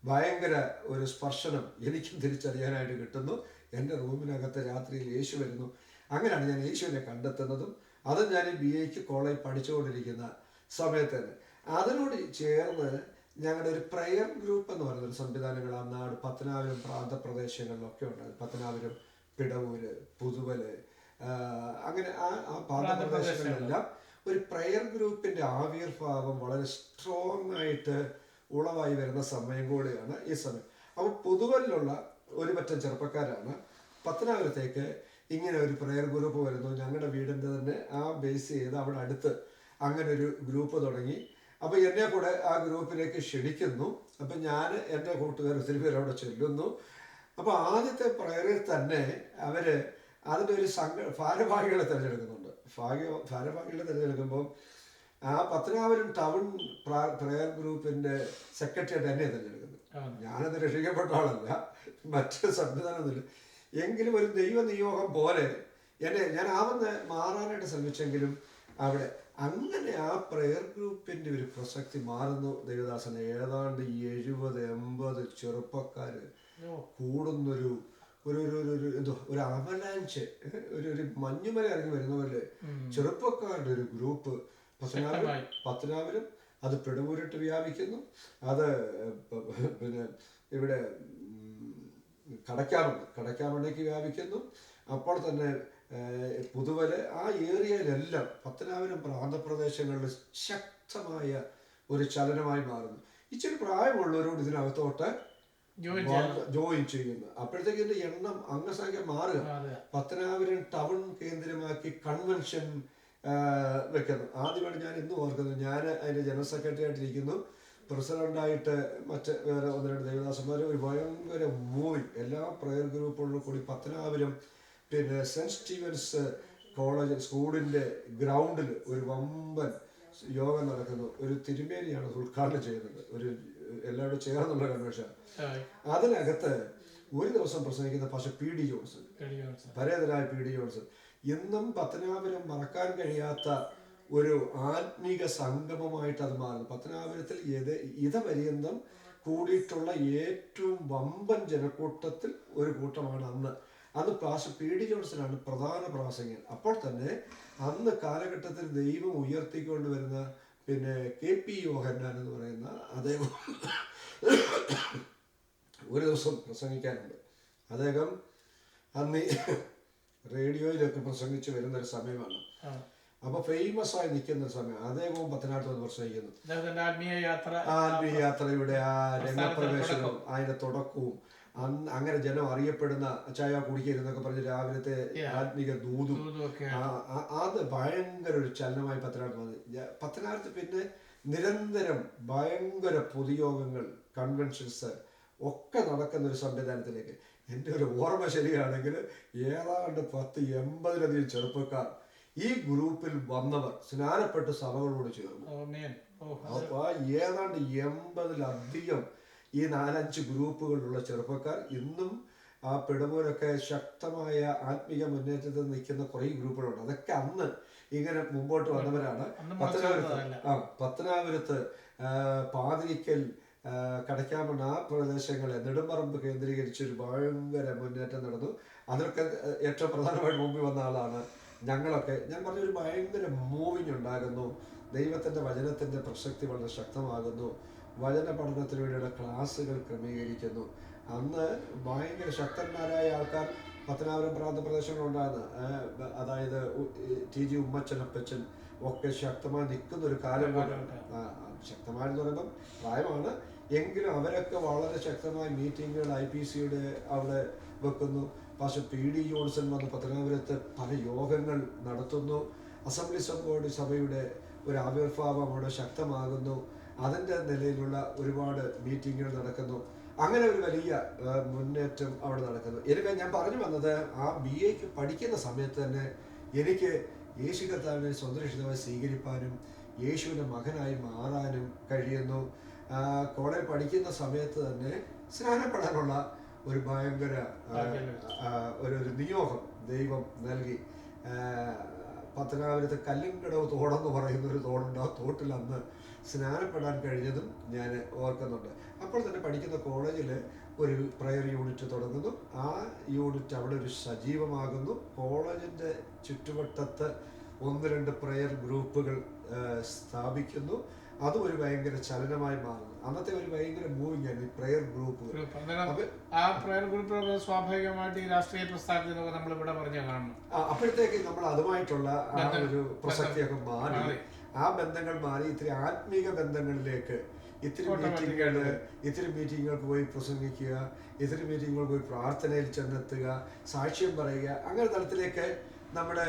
ഭയങ്കര ഒരു സ്പർശനം എനിക്കും തിരിച്ചറിയാനായിട്ട് കിട്ടുന്നു. എൻ്റെ റൂമിനകത്ത് രാത്രിയിൽ യേശു വരുന്നു. അങ്ങനെയാണ് ഞാൻ യേശുവിനെ കണ്ടെത്തുന്നതും. അത് ഞാൻ BA കോളേജ് പഠിച്ചുകൊണ്ടിരിക്കുന്ന സമയത്ത് തന്നെ അതിനോട് ചേർന്ന് ഞങ്ങളുടെ ഒരു പ്രയർ ഗ്രൂപ്പ് എന്ന് പറയുന്നൊരു സംവിധാനങ്ങൾ അന്നാട് പത്തനാപുരം പ്രാന്തപ്രദേശങ്ങളിലൊക്കെ ഉണ്ടായിരുന്നു. പത്തനാപുരം, പിടവൂര്, പുതുവല്, അങ്ങനെ ആ പ്രാന്തപ്രദേശങ്ങളിലെല്ലാം ഒരു പ്രയർ ഗ്രൂപ്പിന്റെ ആവിർഭാവം വളരെ സ്ട്രോങ് ആയിട്ട് ഉളവായി വരുന്ന സമയം കൂടിയാണ് ഈ സമയം. അപ്പോൾ പുതുവലിലുള്ള ഒരു പറ്റം ചെറുപ്പക്കാരാണ് പത്തനാപുരത്തേക്ക് ഇങ്ങനെ ഒരു പ്രയർ ഗ്രൂപ്പ് വരുന്നു. ഞങ്ങളുടെ വീടിൻ്റെ തന്നെ ആ ബേസ് ചെയ്ത് അവിടെ അടുത്ത് അങ്ങനെ ഒരു ഗ്രൂപ്പ് തുടങ്ങി. അപ്പോൾ എന്നെ കൂടെ ആ ഗ്രൂപ്പിലേക്ക് ക്ഷണിക്കുന്നു. അപ്പം ഞാൻ എൻ്റെ കൂട്ടുകാർ ഒത്തിരി പേര് അവിടെ ചെല്ലുന്നു. അപ്പോൾ ആദ്യത്തെ പ്രയറിൽ തന്നെ അവര് അതിൻ്റെ ഒരു ഭാരവാഹികളെ തിരഞ്ഞെടുക്കുന്നുണ്ട്. ഭാരവാഹികളെ തിരഞ്ഞെടുക്കുമ്പോൾ ആ പത്തനാപുരം ടൗൺ പ്രയർ ഗ്രൂപ്പിന്റെ സെക്രട്ടറിയായിട്ട് എന്നെ തിരഞ്ഞെടുക്കുന്നത്. ഞാനത് രക്ഷിക്കപ്പെട്ട ആളല്ല, മറ്റ് സംവിധാനമൊന്നുമില്ല. എങ്കിലും ഒരു ദൈവ നിയോഗം പോലെ ഞാൻ മാറാനായിട്ട് ശ്രമിച്ചെങ്കിലും അവിടെ അങ്ങനെ ആ പ്രയർ ഗ്രൂപ്പിന്റെ ഒരു പ്രസക്തി മാറുന്നു. ദൈവദാസൻ ഏതാണ്ട് 70-80 ചെറുപ്പക്കാര് കൂടുന്നൊരു ഒരു അവലാഞ്ച്, ഒരു മഞ്ഞുമല ഇറങ്ങി വരുന്ന പോലെ ചെറുപ്പക്കാരുടെ ഒരു ഗ്രൂപ്പ് പത്തനാപുരം, അത് പിടവൂരിട്ട് വ്യാപിക്കുന്നു. അത് പിന്നെ ഇവിടെ കടക്കാമണ്ണയ്ക്ക് വ്യാപിക്കുന്നു. അപ്പോൾ തന്നെ പുതുവല്, ആ ഏരിയയിലെല്ലാം പത്തനാപുരം പ്രാന്തപ്രദേശങ്ങളിൽ ശക്തമായ ഒരു ചലനമായി മാറുന്നു. ഇച്ചിരി പ്രായമുള്ളവരോട് ഇതിനകത്തോട്ട് ജോയിൻ ചെയ്യുന്നു. അപ്പോഴത്തേക്ക് ഇതിന്റെ എണ്ണം അംഗസംഖ്യ മാറുക. പത്തനാപുരം ടൗൺ കേന്ദ്രമാക്കി കൺവെൻഷൻ വെക്കുന്നു. ആദ്യമായിട്ട് ഞാൻ ഇന്ന് ഓർക്കുന്നു, ഞാൻ അതിന്റെ ജനറൽ സെക്രട്ടറി ആയിട്ടിരിക്കുന്നു. പ്രസിഡന്റായിട്ട് മറ്റ് വേറെ 1-2 ദേവദാസന്മാർ. ഒരു ഭയങ്കര മൂവിങ് എല്ലാ പ്രയർ ഗ്രൂപ്പുകളിലും കൂടി പത്തനാപുരം പിന്നെ സെന്റ് സ്റ്റീവൻസ് കോളേജ് സ്കൂളിന്റെ ഗ്രൗണ്ടിൽ ഒരു വമ്പൻ യോഗം നടക്കുന്നു. ഒരു തിരുമേനിയാണ് ഉദ്ഘാടനം ചെയ്യുന്നത്, ഒരു എല്ലാവരും ചേർന്നുള്ള കൺവെൻഷൻ. അതിനകത്ത് ഒരു ദിവസം പ്രസംഗിക്കുന്ന പക്ഷെ PD ജോൺസൺ, പരേതനായ PD ജോൺസൺ. ഇന്നും പത്തനാപുരം മറക്കാൻ കഴിയാത്ത ഒരു ആത്മീക സംഗമമായിട്ട് അത് മാറുന്നു. പത്തനാപുരത്തിൽ ഇതപര്യന്തം കൂടിയിട്ടുള്ള ഏറ്റവും വമ്പൻ ജനക്കൂട്ടത്തിൽ ഒരു കൂട്ടമാണ് അന്ന് PD ജോൺസനാണ് പ്രധാന പ്രാസംഗികൻ. അപ്പോൾ തന്നെ അന്ന് കാലഘട്ടത്തിൽ ദൈവം ഉയർത്തിക്കൊണ്ടുവരുന്ന പിന്നെ KP യോഹന്നാൻ എന്ന് പറയുന്ന അദ്ദേഹം ഒരു ദിവസം പ്രസംഗിക്കാനുണ്ട്. അദ്ദേഹം അന്ന് റേഡിയോയിലൊക്കെ പ്രസംഗിച്ച് വരുന്നൊരു സമയമാണ്. അപ്പൊ ഫേമസ് ആയി നിൽക്കുന്ന ഒരു സമയം. അദ്ദേഹവും പത്തനാപുരത്ത് വന്ന് പ്രസംഗിക്കുന്നു. ആത്മീയ യാത്രയുടെ ആ രംഗപ്രവേശനവും അതിന്റെ തുടക്കവും അങ്ങനെ ജനം അറിയപ്പെടുന്ന ചായ കുടിക്കരുതെന്നൊക്കെ പറഞ്ഞ് രാവിലത്തെ ആത്മീക ദൂതും അത് ഭയങ്കര ഒരു ചലനമായി പത്തനാപുരത്ത് വന്നു. പത്തനാപുരത്ത് പിന്നെ നിരന്തരം ഭയങ്കര പൊതുയോഗങ്ങൾ, കൺവെൻഷൻസ് ഒക്കെ നടക്കുന്ന ഒരു സംവിധാനത്തിലേക്ക്. എൻ്റെ ഒരു ഓർമ്മ ശരിയാണെങ്കിൽ ഏതാണ്ട് 10-80 ചെറുപ്പക്കാർ ഈ ഗ്രൂപ്പിൽ വന്നവർ സ്നാനപ്പെട്ട് സഭകളോട് ചേർന്നു. അപ്പൊ ഏതാണ്ട് 80-ലധികം ഈ 4-5 ഗ്രൂപ്പുകളിലുള്ള ചെറുപ്പക്കാർ ഇന്നും ആ പിടവൂരൊക്കെ ശക്തമായ ആത്മീയ മുന്നേറ്റത്തിൽ നിൽക്കുന്ന കുറേ ഗ്രൂപ്പുകളുണ്ട്. അതൊക്കെ അന്ന് ഇങ്ങനെ മുമ്പോട്ട് വന്നവരാണ്. പത്തനാപുരത്ത് പാതിരിക്കൽ, കടക്കാമണ്ണ ആ പ്രദേശങ്ങളെ നെടുമ്പറമ്പ് കേന്ദ്രീകരിച്ചൊരു ഭയങ്കര മുന്നേറ്റം നടന്നു. അതൊക്കെ ഏറ്റവും പ്രധാനമായിട്ട് മുമ്പിൽ വന്ന ആളാണ് ഞങ്ങളൊക്കെ. ഞാൻ പറഞ്ഞൊരു ഭയങ്കര മൂവിങ് ഉണ്ടാകുന്നു. ദൈവത്തിൻ്റെ വചനത്തിൻ്റെ പ്രസക്തി വളരെ ശക്തമാകുന്നു. വചന പഠനത്തിന് വേണ്ടിയുള്ള ക്ലാസ്സുകൾ ക്രമീകരിക്കുന്നു. അന്ന് ഭയങ്കര ശക്തന്മാരായ ആൾക്കാർ പത്തനാപുരം പ്രാന്തപ്രദേശങ്ങളുണ്ടാകുന്ന, അതായത് TG ഉമ്മച്ചനപ്പച്ചൻ ഒക്കെ ശക്തമായി നിൽക്കുന്ന ഒരു കാലം പോലെ. ശക്തമായെന്ന് പറയുമ്പം പ്രായമാണ് എങ്കിലും അവരൊക്കെ വളരെ ശക്തമായ മീറ്റിങ്ങുകൾ IPCയുടെ അവിടെ വെക്കുന്നു. പക്ഷെ PD ജോൺസൺ വന്ന് പത്തനാപുരത്ത് പല യോഗങ്ങൾ നടത്തുന്നു. അസംബ്ലീസ് ഓഫ് ഗോഡ് സഭയുടെ ഒരു ആവിർഭാവം അവിടെ ശക്തമാകുന്നു. അതിൻ്റെ നിലയിലുള്ള ഒരുപാട് മീറ്റിങ്ങുകൾ നടക്കുന്നു. അങ്ങനെ ഒരു വലിയ മുന്നേറ്റം അവിടെ നടക്കുന്നു. എനിക്ക് ഞാൻ പറഞ്ഞു വന്നത്, ആ BA പഠിക്കുന്ന സമയത്ത് തന്നെ എനിക്ക് യേശു കർത്താവിനെ സ്വന്തരക്ഷിതമായി സ്വീകരിപ്പാനും യേശുവിൻ്റെ മകനായി മാറാനും കഴിയുന്നു. കോളേജ് പഠിക്കുന്ന സമയത്ത് തന്നെ സ്നാനപ്പെടാനുള്ള ഒരു ഭയങ്കര ഒരു നിയോഗം ദൈവം നൽകി. പത്തനാപുരത്ത് കല്ലുംകടവ് തോടെന്ന് പറയുന്ന ഒരു തോടുണ്ട്. ആ തോട്ടിൽ അന്ന് സ്നാനപ്പെടാൻ കഴിഞ്ഞതും ഞാൻ ഓർക്കുന്നുണ്ട്. അപ്പോൾ തന്നെ പഠിക്കുന്ന കോളേജിൽ ഒരു പ്രയർ യൂണിറ്റ് തുടങ്ങുന്നു. ആ യൂണിറ്റ് അവിടെ ഒരു സജീവമാകുന്നു. കോളേജിൻ്റെ ചുറ്റുവട്ടത്ത് 1-2 പ്രയർ ഗ്രൂപ്പുകൾ സ്ഥാപിക്കുന്നു. അതും ഒരു ഭയങ്കര ചലനമായി മാറുന്നു. അന്നത്തെ ഒരു ഭയങ്കര മൂവിങ് ആയിരുന്നു ഈ പ്രയർ ഗ്രൂപ്പുകൾ. ആ പ്രയർ ഗ്രൂപ്പുകൾ സ്വാഭാവികമായിട്ട് ഈ രാഷ്ട്രീയ പ്രസ്ഥാനത്തിനൊക്കെ നമ്മൾ ഇവിടെ പറഞ്ഞു കാണുന്നു. അപ്പോഴത്തേക്ക് നമ്മൾ അതുമായിട്ടുള്ള ആ ഒരു പ്രസക്തിയൊക്കെ മാറി, ആ ബന്ധങ്ങൾ മാറി ഇത്തിരി ആത്മീക ബന്ധങ്ങളിലേക്ക്, ഇത്തിരി മീറ്റിങ്ങുകൾക്ക് പോയി പ്രസംഗിക്കുക, ഇത്തിരി മീറ്റിങ്ങുകൾ പോയി പ്രാർത്ഥനയിൽ ചെന്നെത്തുക, സാക്ഷ്യം പറയുക, അങ്ങനെ തലത്തിലേക്ക് നമ്മുടെ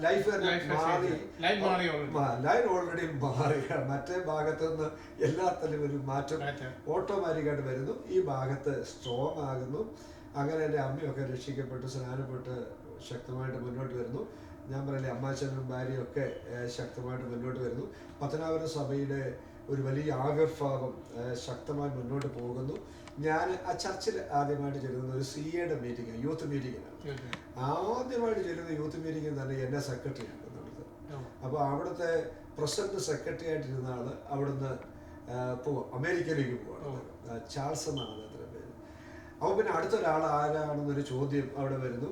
ലൈഫ് മാറി. ലൈൻ ഓൾറെഡി മാറുക. മറ്റേ ഭാഗത്തു നിന്ന് എല്ലാത്തിലും ഒരു മാറ്റം ഓട്ടോമാറ്റിക്കായിട്ട് വരുന്നു. ഈ ഭാഗത്ത് സ്ട്രോങ് ആകുന്നു. അങ്ങനെ എൻ്റെ അമ്മയൊക്കെ രക്ഷിക്കപ്പെട്ട് സ്നാനപ്പെട്ട് ശക്തമായിട്ട് മുന്നോട്ട് വരുന്നു. ഞാൻ പറയില്ലേ, അമ്മാച്ചനും ഭാര്യയും ഒക്കെ ശക്തമായിട്ട് മുന്നോട്ട് വരുന്നു. പത്തനാപുരം സഭയുടെ ഒരു വലിയ ആവിർഭാവം ശക്തമായി മുന്നോട്ട് പോകുന്നു. ഞാൻ ആ ചർച്ചിൽ ആദ്യമായിട്ട് ചെല്ലുന്നത് ഒരു CAയുടെ മീറ്റിംഗ്, യൂത്ത് മീറ്റിങ്ങിനാണ്. ആദ്യമായിട്ട് ചെല്ലുന്ന യൂത്ത് മീറ്റിംഗിൽ തന്നെ എന്നെ സെക്രട്ടറി ആക്കുന്നുണ്ട്. അപ്പോൾ അവിടുത്തെ പ്രസിഡന്റ് സെക്രട്ടറി ആയിട്ടിരുന്ന ആള് അവിടുന്ന് അമേരിക്കയിലേക്ക് പോവാണ്. ചാൾസ് എന്നാണ് അദ്ദേഹത്തിൻ്റെ പേര്. അപ്പോൾ പിന്നെ അടുത്തൊരാൾ ആരാണെന്നൊരു ചോദ്യം അവിടെ വരുന്നു.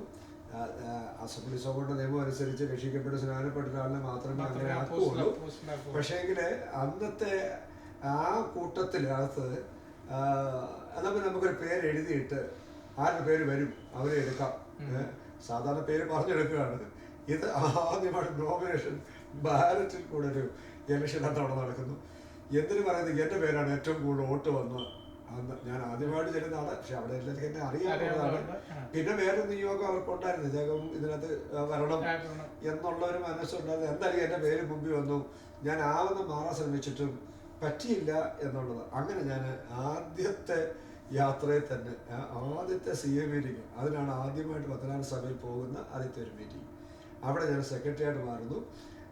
അസംബ്ലീസ് ഓഫ് ഗോഡ് നിയമം അനുസരിച്ച് രക്ഷിക്കപ്പെട്ട് സ്നാനപ്പെട്ട ഒരാളിനെ മാത്രമേ അങ്ങനെ ആക്കുകയുള്ളൂ. പക്ഷേങ്കിൽ അന്നത്തെ ആ കൂട്ടത്തിനകത്ത് എന്നാൽ നമുക്കൊരു പേര് എഴുതിയിട്ട് ആരുടെ പേര് വരും അവരെ എടുക്കാം. സാധാരണ പേര് പറഞ്ഞെടുക്കുകയാണ്. ഇത് ആദ്യമായിട്ട് നോമിനേഷൻ ബാലറ്റിൽ കൂടെ ഒരു ഇലക്ഷൻ അവിടെ നടക്കുന്നു. എന്തിനു പറയുന്നത് എൻ്റെ പേരാണ് ഏറ്റവും കൂടുതൽ വോട്ട് വന്നത്. അന്ന് ഞാൻ ആദ്യമായിട്ട് ചെല്ലുന്നതാണ്. പക്ഷെ അവിടെ എല്ലാവർക്കും എന്നെ അറിയാവുന്നതാണ്. പിന്നെ വേറെ നിയോഗം അവർക്കുണ്ടായിരുന്നു, ഇദ്ദേഹം ഇതിനകത്ത് വരണം എന്നുള്ള ഒരു മനസ്സുണ്ടായിരുന്നു. എന്തായാലും എൻ്റെ പേര് മുമ്പിൽ വന്നു. ഞാൻ ആവുന്ന മാറാൻ ശ്രമിച്ചിട്ടും പറ്റിയില്ല എന്നുള്ളത്. അങ്ങനെ ഞാൻ ആദ്യത്തെ യാത്രയിൽ തന്നെ ആദ്യത്തെ CA മീറ്റിംഗ്, അതിനാണ് ആദ്യമായിട്ട് പത്തനാപുരം സഭയിൽ പോകുന്ന ആദ്യത്തെ ഒരു മീറ്റിംഗ്. അവിടെ ഞാൻ സെക്രട്ടറി ആയിട്ട് മാറുന്നു.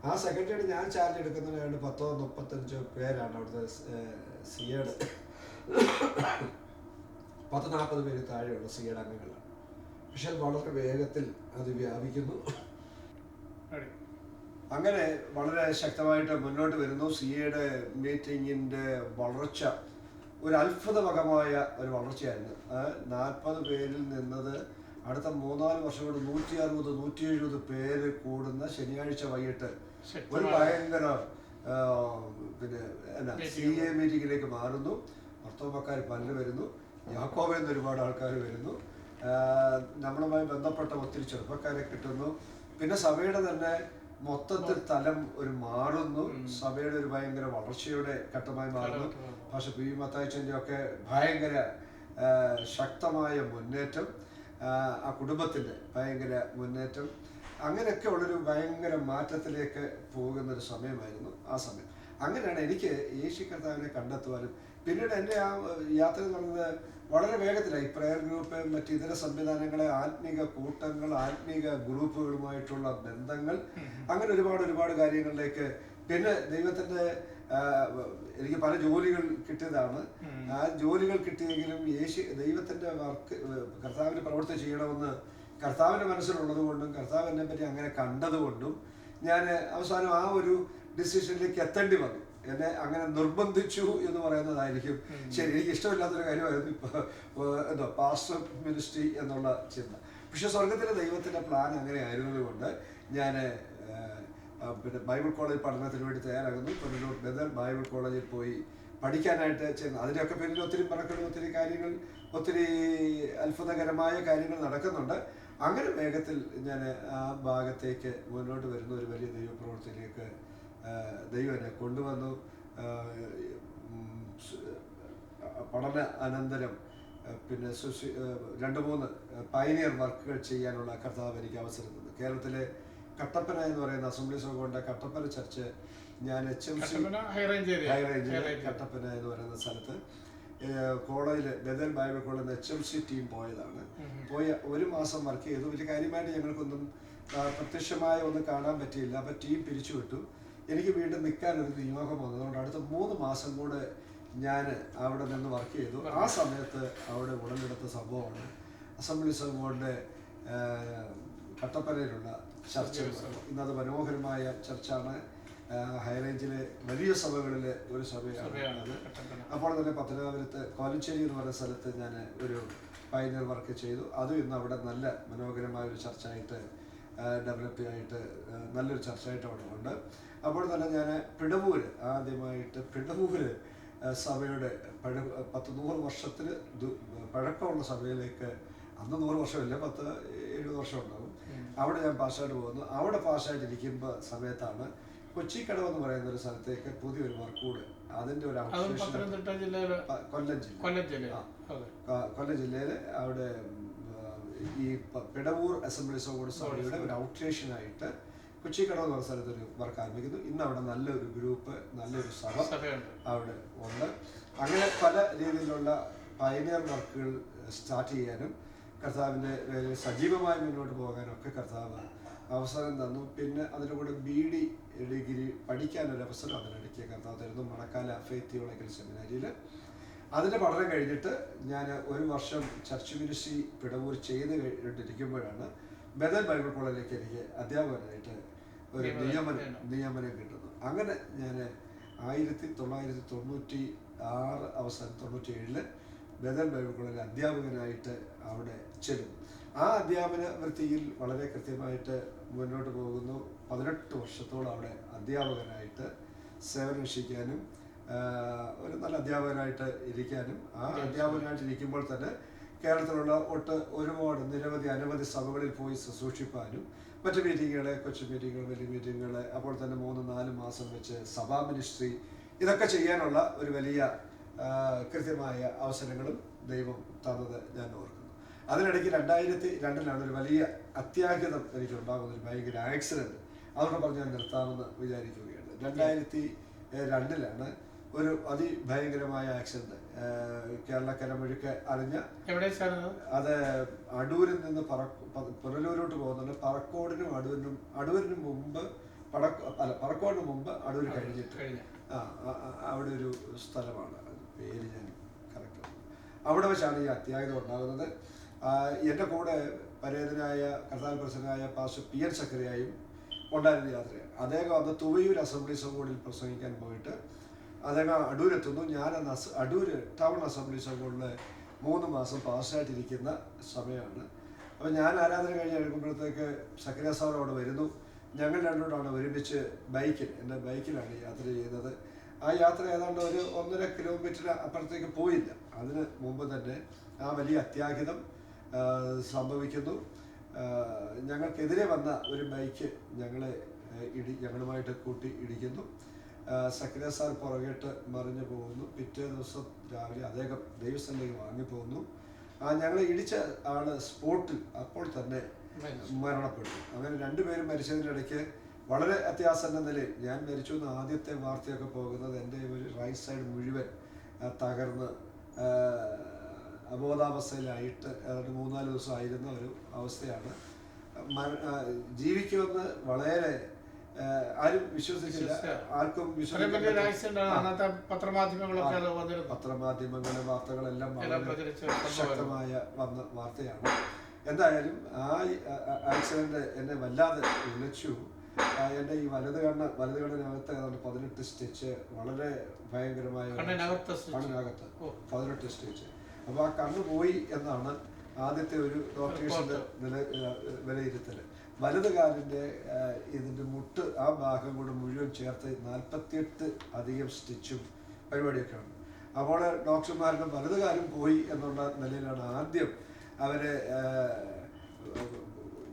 ആ സെക്രട്ടറി ആയിട്ട് ഞാൻ ചാർജ് എടുക്കുന്നതിനായിട്ട് 10-35 പേരാണ് അവിടുത്തെ CAയുടെ 10-40 പേര് താഴെയുള്ള CAയുടെ അംഗങ്ങളാണ്. പക്ഷെ വളരെ വേഗത്തിൽ അത് വ്യാപിക്കുന്നു. അങ്ങനെ വളരെ ശക്തമായിട്ട് മുന്നോട്ട് വരുന്നു. CAയുടെ മീറ്റിങ്ങിൻ്റെ വളർച്ച ഒരു അത്ഭുതകരമായ ഒരു വളർച്ചയായിരുന്നു. 40 പേരിൽ നിന്നത് അടുത്ത 3-4 വർഷം കൊണ്ട് 160-170 പേര് കൂടുന്ന ശനിയാഴ്ച വൈകിട്ട് ഒരു ഭയങ്കര പിന്നെ CA മീറ്റിങ്ങിലേക്ക് മാറുന്നു. ഭർത്താവക്കാർ പലരും വരുന്നു. യാക്കോബയിൽ നിന്ന് ഒരുപാട് ആൾക്കാർ വരുന്നു. നമ്മളുമായി ബന്ധപ്പെട്ട ഒത്തിരി ചെറുപ്പക്കാരെ കിട്ടുന്നു. പിന്നെ സഭയുടെ തന്നെ മൊത്തത്തിൽ തലം ഒരു മാറുന്നു. സഭയുടെ ഒരു ഭയങ്കര വളർച്ചയുടെ ഘട്ടമായി മാറുന്നു. പക്ഷെ P. മത്തായിച്ചൻ്റെ ഒക്കെ ഭയങ്കര ശക്തമായ മുന്നേറ്റം, ആ കുടുംബത്തിൻ്റെ ഭയങ്കര മുന്നേറ്റം, അങ്ങനെയൊക്കെ ഉള്ളൊരു ഭയങ്കര മാറ്റത്തിലേക്ക് പോകുന്നൊരു സമയമായിരുന്നു ആ സമയം. അങ്ങനെയാണ് എനിക്ക് യേശു കർത്താവിനെ കണ്ടെത്തുവാനും പിന്നീട് എൻ്റെ ആ യാത്ര എന്ന് പറയുന്നത് വളരെ വേഗത്തിലായി. പ്രയർ ഗ്രൂപ്പ്, മറ്റ് ഇതര സംവിധാനങ്ങളെ, ആത്മീക കൂട്ടങ്ങൾ, ആത്മീക ഗ്രൂപ്പുകളുമായിട്ടുള്ള ബന്ധങ്ങൾ, അങ്ങനെ ഒരുപാട് കാര്യങ്ങളിലേക്ക്. പിന്നെ ദൈവത്തിൻ്റെ എനിക്ക് പല ജോലികൾ കിട്ടിയതാണ്. ആ ജോലികൾ കിട്ടിയെങ്കിലും ദൈവത്തിൻ്റെ വർക്ക്, കർത്താവിന് പ്രവൃത്തി ചെയ്യണമെന്ന് കർത്താവിൻ്റെ മനസ്സിലുള്ളത് കൊണ്ടും കർത്താവ് എന്നെ പറ്റി അങ്ങനെ കണ്ടതുകൊണ്ടും ഞാൻ അവസാനം ആ ഒരു ഡിസിഷനിലേക്ക് എത്തേണ്ടി വന്നു. എന്നെ അങ്ങനെ നിർബന്ധിച്ചു എന്ന് പറയുന്നതായിരിക്കും ശരി. എനിക്ക് ഇഷ്ടമില്ലാത്തൊരു കാര്യമായിരുന്നു എന്തോ പാസ്റ്റർ മിനിസ്ട്രി എന്നുള്ള ചിന്ത. പക്ഷെ സ്വർഗത്തിലെ ദൈവത്തിൻ്റെ പ്ലാൻ അങ്ങനെ ആയിരുന്നത് കൊണ്ട് ഞാൻ പിന്നെ ബൈബിൾ കോളേജ് പഠനത്തിന് വേണ്ടി തയ്യാറാകുന്നു. പുനലൂർ ബദൽ ബൈബിൾ കോളേജിൽ പോയി പഠിക്കാനായിട്ട് ചെന്നു. അതിൻ്റെയൊക്കെ പേരിൽ ഒത്തിരി പറക്കണം, ഒത്തിരി കാര്യങ്ങൾ, ഒത്തിരി അത്ഭുതകരമായ കാര്യങ്ങൾ നടക്കുന്നുണ്ട്. അങ്ങനെ വേഗത്തിൽ ഞാൻ ആ ഭാഗത്തേക്ക് മുന്നോട്ട് വരുന്ന ഒരു വലിയ ദൈവപ്രവൃത്തിയിലേക്ക് ദൈവം എന്നെ കൊണ്ടുവന്നു. പഠന അനന്തരം പിന്നെ 2-3 പൈനിയർ വർക്കുകൾ ചെയ്യാനുള്ള കർത്താവ് എനിക്ക് അവസരം തന്നു. കേരളത്തിലെ കട്ടപ്പന എന്ന് പറയുന്ന അസംബ്ലീസ് ഓഫ് ഗോഡിന്റെ കട്ടപ്പന ചർച്ച് ഞാൻ HMC ഹൈറേഞ്ചിൽ കട്ടപ്പന എന്ന് പറയുന്ന സ്ഥലത്ത് കോളേജിൽ ബദൽ ബൈബിൾ കോളേജിൽ HMC ടീം പോയതാണ്. പോയ 1 മാസം വർക്ക് ചെയ്തു. വലിയ കാര്യമായിട്ട് ഞങ്ങൾക്കൊന്നും പ്രത്യക്ഷമായ ഒന്നും കാണാൻ പറ്റിയില്ല. അപ്പം ടീം പിരിച്ചുവിട്ടു. എനിക്ക് വീണ്ടും നിൽക്കാനൊരു നിയോഗം വന്നതുകൊണ്ട് അടുത്ത 3 മാസം കൂടെ ഞാൻ അവിടെ നിന്ന് വർക്ക് ചെയ്തു. ആ സമയത്ത് അവിടെ ഉടലെടുത്ത സംഭവമാണ് അസംബ്ലീസ് ഓഫ് ഗോഡിന്റെ കട്ടപ്പനയിലുള്ള ചർച്ച. ഇന്നത് മനോഹരമായ ചർച്ചാണ്. ഹൈറേഞ്ചിലെ വലിയ സഭകളിലെ ഒരു സഭയാണ് അത്. അപ്പോൾ തന്നെ പത്തനാപുരത്ത് കോലഞ്ചേരി എന്ന് പറയുന്ന സ്ഥലത്ത് ഞാൻ ഒരു പൈനിയർ വർക്ക് ചെയ്തു. അതും ഇന്ന് അവിടെ നല്ല മനോഹരമായ ഒരു ചർച്ചായിട്ട് ഡെവലപ്പ് ആയിട്ട് നല്ലൊരു ചർച്ചായിട്ട് അവിടെ ഉണ്ട്. അപ്പോൾ തന്നെ ഞാൻ പിടവൂര് ആദ്യമായിട്ട് പിടവൂര് സഭയുടെ 100 വർഷത്തിന് പഴക്കമുള്ള സഭയിലേക്ക്, അന്ന് 100 വർഷമില്ല, 70 വർഷം ഉണ്ടാവും, അവിടെ ഞാൻ പാസ്സായിട്ട് പോകുന്നു. അവിടെ പാസ്സായിട്ടിരിക്കുമ്പോൾ സമയത്താണ് കൊച്ചിക്കടവ് എന്ന് പറയുന്ന ഒരു സ്ഥലത്തേക്ക് പുതിയൊരു വർക്ക് കൂടെ അതിന്റെ ഒരു കൊല്ലം ജില്ലയില് അവിടെ ഈ പിടവൂർ അസംബ്ലീസ് ഓഫ് ഗോഡ് സഭയുടെ ഒരു ഔട്ട്ലേഷനായിട്ട് കൊച്ചിക്കടവ് എന്ന് പറഞ്ഞ സ്ഥലത്ത് ഒരു വർക്ക് ആരംഭിക്കുന്നു. ഇന്ന് അവിടെ നല്ലൊരു ഗ്രൂപ്പ്, നല്ലൊരു സഭ അവിടെ ഉണ്ട്. അങ്ങനെ പല രീതിയിലുള്ള പൈനിയർ വർക്കുകൾ സ്റ്റാർട്ട് ചെയ്യാനും കർത്താവിൻ്റെ സജീവമായി മുന്നോട്ട് പോകാനൊക്കെ കർത്താവ് അവസരം തന്നു. പിന്നെ അതിൻ്റെ കൂടെ BD ഡിഗ്രി പഠിക്കാനൊരു അവസരം അതിനിടയ്ക്ക് കർത്താവ് തരുന്നു മണക്കാല ഫെയ്ത്ത് തിയോളജിക്കൽ സെമിനാരിയിൽ. അതിൻ്റെ പഠനം കഴിഞ്ഞിട്ട് ഞാൻ 1 വർഷം ചർച്ച് മിനിസ്ട്രി പിടവൂർ ചെയ്ത് കഴിഞ്ഞിരിക്കുമ്പോഴാണ് ബദൽ ബൈബിൾ കോളേജിലേക്ക് എനിക്ക് അധ്യാപകനായിട്ട് ഒരു നിയമനം കിട്ടുന്നു. അങ്ങനെ ഞാൻ 1996 അവസാനം 97 ബദൽ ബൈബിൾ കോളേജിൽ അധ്യാപകനായിട്ട് അവിടെ ചെല്ലുന്നു. ആ അധ്യാപന വൃത്തിയിൽ വളരെ കൃത്യമായിട്ട് മുന്നോട്ട് പോകുന്നു. 18 വർഷത്തോളം അവിടെ അധ്യാപകനായിട്ട് സേവനമനുഷ്ഠിക്കാനും ഒരു നല്ല അധ്യാപകനായിട്ട് ഇരിക്കാനും, ആ അധ്യാപകനായിട്ട് ഇരിക്കുമ്പോൾ തന്നെ കേരളത്തിലുള്ള ഒരുപാട് അനവധി സഭകളിൽ പോയി ശുശ്രൂഷിപ്പാനും മറ്റു മീറ്റിങ്ങുകൾ, കൊച്ചു മീറ്റിങ്ങുകൾ, വലിയ മീറ്റിങ്ങുകൾ, അപ്പോൾ തന്നെ 3-4 മാസം വെച്ച് സഭാ മിനിസ്ട്രി, ഇതൊക്കെ ചെയ്യാനുള്ള ഒരു വലിയ കൃത്യമായ അവസരങ്ങളും ദൈവം തന്നത് ഞാൻ ഓർക്കുന്നു. അതിനിടയ്ക്ക് 2002 ഒരു വലിയ അത്യാഹിതം എനിക്കുണ്ടാകുന്ന ഒരു ഭയങ്കര ആക്സിഡൻറ്റ്, അതുകൊണ്ട് പറഞ്ഞ് ഞാൻ നിർത്താമെന്ന് വിചാരിക്കുകയാണ്. 2002 ഒരു അതിഭയങ്കരമായ ആക്സിഡന്റ് കേരളക്കര മുഴുക്കെ അറിഞ്ഞ, അത് അടൂരിൽ നിന്ന് പുനലൂരോട്ട് പോകുന്നുണ്ട്. പറക്കോടിനും അടൂരിനും മുമ്പ് പറക്കോടിന് മുമ്പ് അടൂർ കഴിഞ്ഞിട്ട് അവിടെ ഒരു സ്ഥലമാണ്, പേര് ഞാൻ കറക്റ്റ്. അവിടെ വെച്ചാണ് ഈ അത്യാഹിതം ഉണ്ടാകുന്നത്. എൻ്റെ കൂടെ പരേതനായ കർത്താവ് പ്രസിഡന്റായ പാസ്റ്റർ PN സക്കറിയായും ഉണ്ടായിരുന്ന യാത്രയാണ്. അദ്ദേഹം അന്ന് തുവയൂർ അസംബ്ലീസ് ഓഫ് ഗോഡിൽ പ്രസംഗിക്കാൻ പോയിട്ട് അദ്ദേഹം അടൂരെത്തുന്നു. ഞാൻ അടൂര് ടൗൺ അസംബ്ലീസ് ഓഫ് ഗോഡിൽ 3 മാസം പാസ്സായിട്ടിരിക്കുന്ന സമയമാണ്. അപ്പോൾ ഞാൻ ആരാധന കഴിഞ്ഞ് എടുക്കുമ്പോഴത്തേക്ക് സക്കറിയ സാർ അവിടെ വരുന്നു. ഞങ്ങൾ രണ്ടുകൂടാണ് ഒരുമിച്ച് എൻ്റെ ബൈക്കിലാണ് യാത്ര ചെയ്യുന്നത്. ആ യാത്ര ഏതാണ്ട് ഒരു 1.5 കിലോമീറ്റർ അപ്പുറത്തേക്ക് പോയില്ല. അതിന് മുമ്പ് തന്നെ ആ വലിയ അത്യാഹിതം സംഭവിക്കുന്നു. ഞങ്ങൾക്കെതിരെ വന്ന ഒരു ബൈക്ക് ഞങ്ങളുമായിട്ട് കൂട്ടി ഇടിക്കുന്നു. സക്കറിയ സാർ പുറകേട്ട് മറിഞ്ഞു പോകുന്നു. പിറ്റേ ദിവസം രാവിലെ അദ്ദേഹം ദൈവസ്ഥലേക്ക് വാങ്ങിപ്പോകുന്നു. ഞങ്ങളെ ഇടിച്ച ആള് സ്പോട്ടിൽ അപ്പോൾ തന്നെ മരണപ്പെട്ടു. അങ്ങനെ 2 പേരും മരിച്ചതിനിടയ്ക്ക് വളരെ അത്യാസന്ന നിലയിൽ ഞാൻ മരിച്ചു എന്ന് ആദ്യത്തെ വാർത്തയൊക്കെ പോകുന്നത് എൻ്റെ ഒരു റൈറ്റ് സൈഡ് മുഴുവൻ തകർന്ന് അബോധാവസ്ഥയിലായിട്ട് ഏതാണ്ട് 3-4 ദിവസം ആയിരുന്ന ഒരു അവസ്ഥയാണ്. ജീവിക്കുമെന്ന് വളരെ ആരും വിശ്വസിച്ചില്ല, ആർക്കും പത്രമാധ്യമങ്ങളെ വാർത്തകളെല്ലാം ശക്തമായ വന്ന വാർത്തയാണ്. എന്തായാലും ആ ആക്സിഡന്റ് എന്നെ വല്ലാതെ വിളിച്ചു. എൻ്റെ ഈ വലത് കണ്ണിനകത്ത് ഏതാണ്ട് 18 സ്റ്റിച്ച്, വളരെ ഭയങ്കരമായ കണ്ണിനകത്ത് 18 സ്റ്റിച്ച്. അപ്പോൾ ആ കണ്ണ് പോയി എന്നാണ് ആദ്യത്തെ ഒരു ഡോക്ടേഴ്സിന്റെ വിലയിരുത്തൽ. വലത് കാലിൻ്റെ ഇതിൻ്റെ മുട്ട് ആ ഭാഗം കൊണ്ട് മുഴുവൻ ചേർത്ത് 48 അധികം സ്റ്റിച്ചും പരിപാടിയൊക്കെ ഉണ്ട്. അപ്പോൾ ഡോക്ടർമാരുടെ വലത് കാലം പോയി എന്നുള്ള നിലയിലാണ് ആദ്യം അവരെ